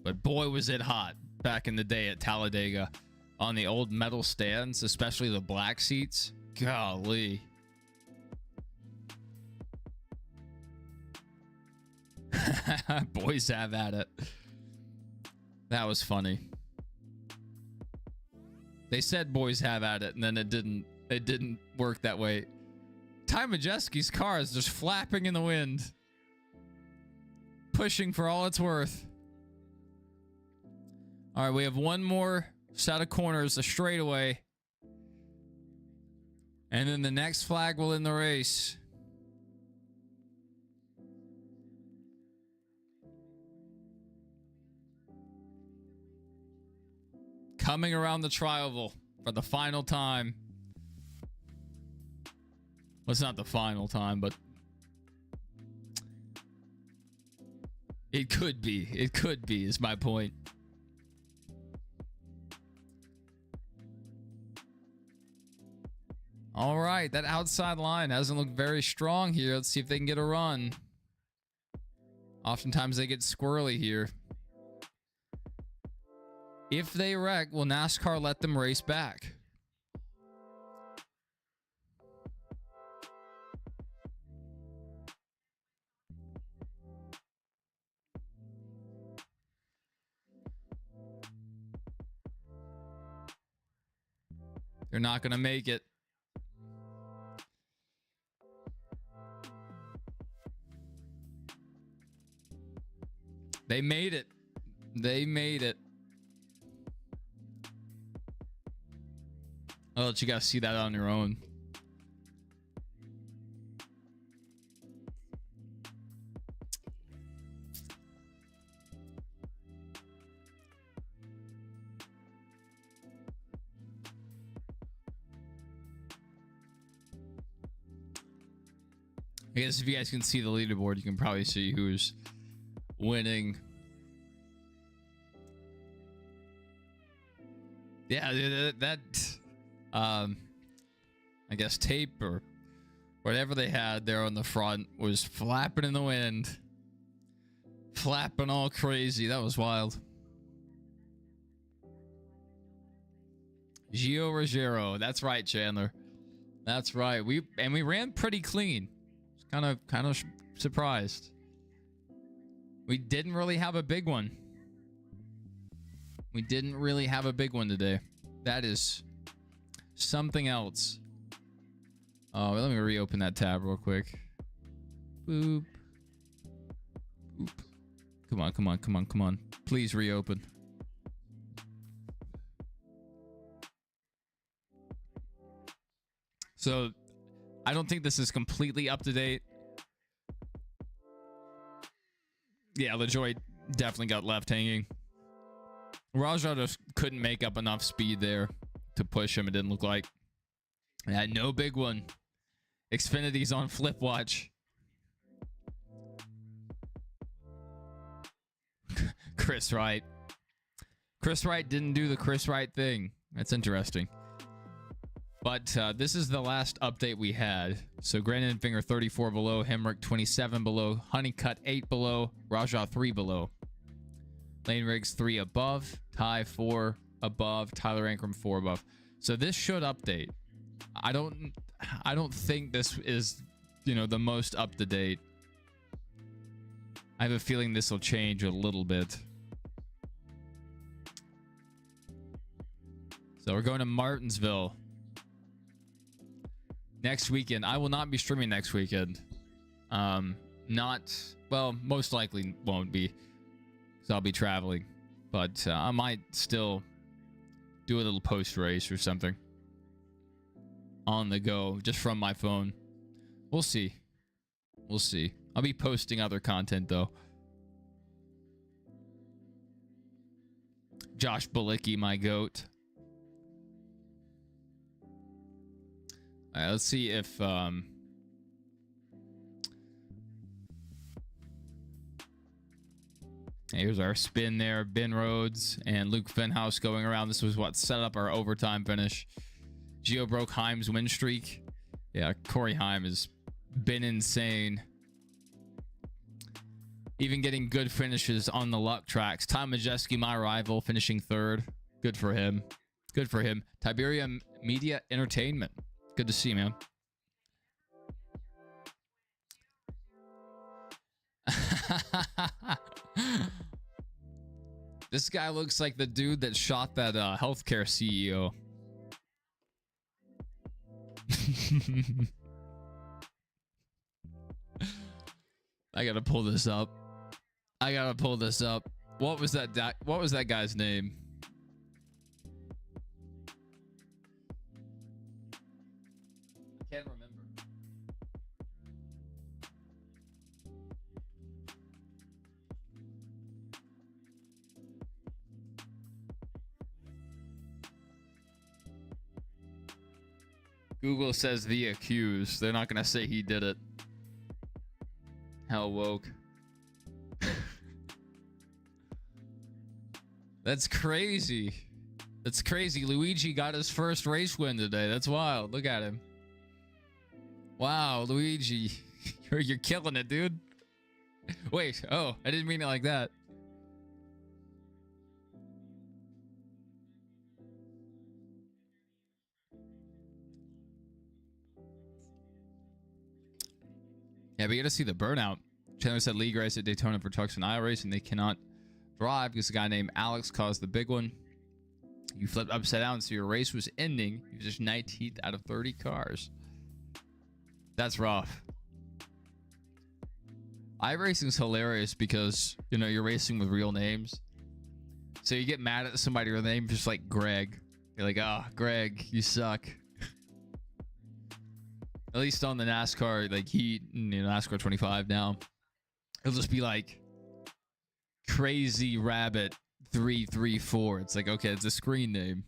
But boy, was it hot back in the day at Talladega on the old metal stands, especially the black seats. Golly. Boys have at it. That was funny. They said boys have at it, and then it didn't work that way. Ty Majeski's car is just flapping in the wind, pushing for all it's worth. All right, we have one more set of corners, a straightaway, and then the next flag will end the race. Coming around the tri-oval for the final time. Well, it's not the final time, but it could be. It could be, is my point. All right, that outside line hasn't looked very strong here. Let's see if they can get a run. Oftentimes they get squirrely here. If they wreck, will NASCAR let them race back? They're not going to make it. They made it. They made it. I'll let you guys see that on your own. I guess if you guys can see the leaderboard, you can probably see who's winning. Yeah, that I guess tape or whatever they had there on the front was flapping in the wind. Flapping all crazy. That was wild. Gio Ruggiero. That's right, Chandler. That's right. We ran pretty clean. Kind of surprised. We didn't really have a big one. We didn't really have a big one today. That is something else. Oh, let me reopen that tab real quick. Boop. Boop. Come on, come on, come on, come on. Please reopen. So, I don't think this is completely up to date. Yeah, LaJoy definitely got left hanging. Raja just couldn't make up enough speed there to push him, it didn't look like. Yeah, no big one. Xfinity's on flip watch. Chris Wright. Chris Wright didn't do the Chris Wright thing. That's interesting. But this is the last update we had. So Grandin Finger 34 below, Hemrick 27 below, Honeycutt 8 below, Raja 3 below. Lane Riggs 3 above, Ty 4 above, Tyler Ankrum 4 above. So this should update. I don't think this is, you know, the most up to date. I have a feeling this will change a little bit. So we're going to Martinsville next weekend. I will not be streaming next weekend. Well, most likely won't be, because I'll be traveling. But I might still do a little post race or something on the go, just from my phone. We'll see. We'll see. I'll be posting other content though. Josh Balicki, my goat. All right, let's see if here's our spin there. Ben Rhodes and Luke Fenhouse going around. This was what set up our overtime finish. Gio broke Heim's win streak. Yeah, Corey Heim has been insane. Even getting good finishes on the luck tracks. Tom Majeski, my rival, finishing third. Good for him. Good for him. Tiberia Media Entertainment. Good to see, man. This guy looks like the dude that shot that healthcare CEO. I gotta pull this up. I gotta pull this up. What was that guy's name? I can't remember. Google says the accused. They're not gonna say he did it. Hell woke. That's crazy. That's crazy. Luigi got his first race win today. That's wild. Look at him. Wow, Luigi. You're killing it, dude. Wait. Oh, I didn't mean it like that. Yeah, but you gotta see the burnout. Chandler said league race at Daytona for trucks and aisle race, and they cannot drive because a guy named Alex caused the big one. You flipped upside down, so your race was ending. You just 19th out of 30 cars. That's rough. iRacing is hilarious because, you know, you're racing with real names. So you get mad at somebody with a name just like Greg. You're like, oh, Greg, you suck. At least on the NASCAR, like NASCAR 25 now, it'll just be like Crazy Rabbit 334. It's like, okay, it's a screen name.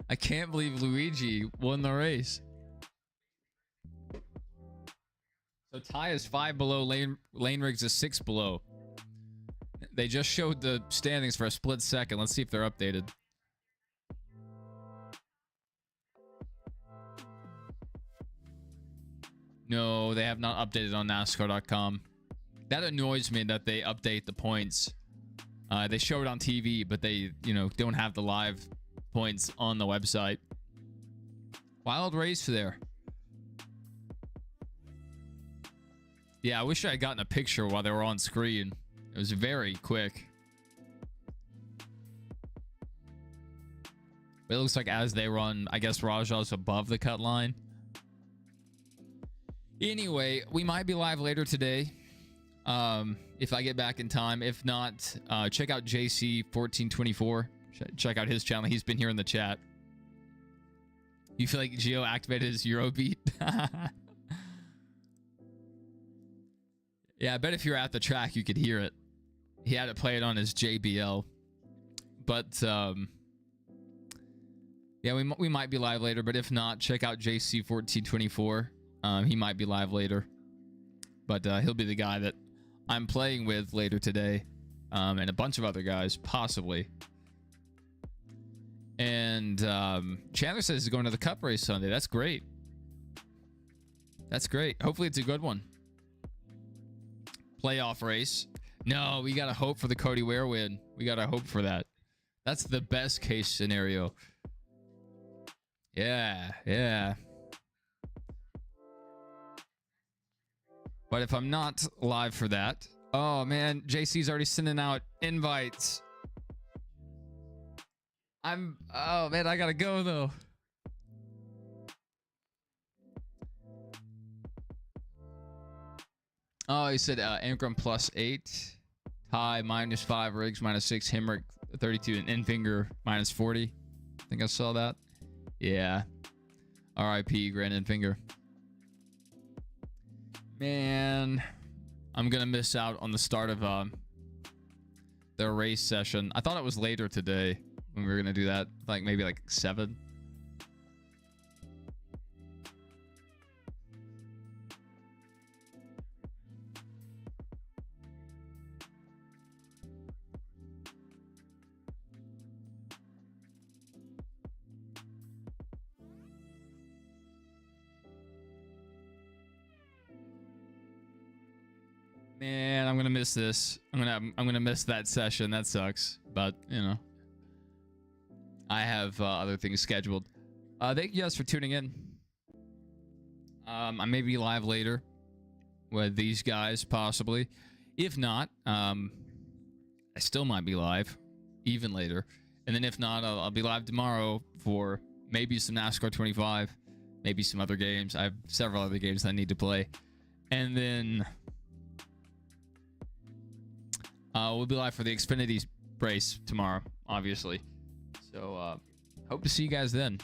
I can't believe Luigi won the race. So Ty is 5 below, Lane Riggs is 6 below. They just showed the standings for a split second. Let's see if they're updated. No, they have not updated on NASCAR.com. That annoys me that they update the points. They show it on TV, but they, you know, don't have the live points on the website. Wild race there. Yeah, I wish I had gotten a picture while they were on screen. It was very quick. It looks like as they run, I guess Rajah's above the cut line. Anyway, we might be live later today. If I get back in time. If not, check out JC1424. Check out his channel. He's been here in the chat. You feel like Gio activated his Eurobeat? Yeah, I bet if you're at the track, you could hear it. He had it played on his JBL. But, yeah, we might be live later. But if not, check out JC1424. He might be live later. But he'll be the guy that I'm playing with later today. And a bunch of other guys, possibly. And Chandler says he's going to the Cup race Sunday. That's great. That's great. Hopefully it's a good one. Playoff race. No, we gotta hope for the Cody Ware win. We gotta hope for that. That's the best case scenario. Yeah, yeah. But if I'm not live for that, oh man, JC's already sending out invites. Oh man, I gotta go though. Oh, he said Ankrum +8, Ty -5, Riggs -6, Hemrick 32, and Enfinger -40. I think I saw that. Yeah. RIP, Grand Enfinger. Man, I'm gonna miss out on the start of their race session. I thought it was later today when we were gonna do that, like maybe like 7. Man, I'm gonna miss this. I'm gonna miss that session. That sucks, but you know, I have other things scheduled. Thank you guys for tuning in. I may be live later with these guys, possibly. If not, I still might be live even later. And then if not, I'll be live tomorrow for maybe some NASCAR 25, maybe some other games. I have several other games I need to play, and then. We'll be live for the Xfinity race tomorrow, obviously. So, hope to see you guys then.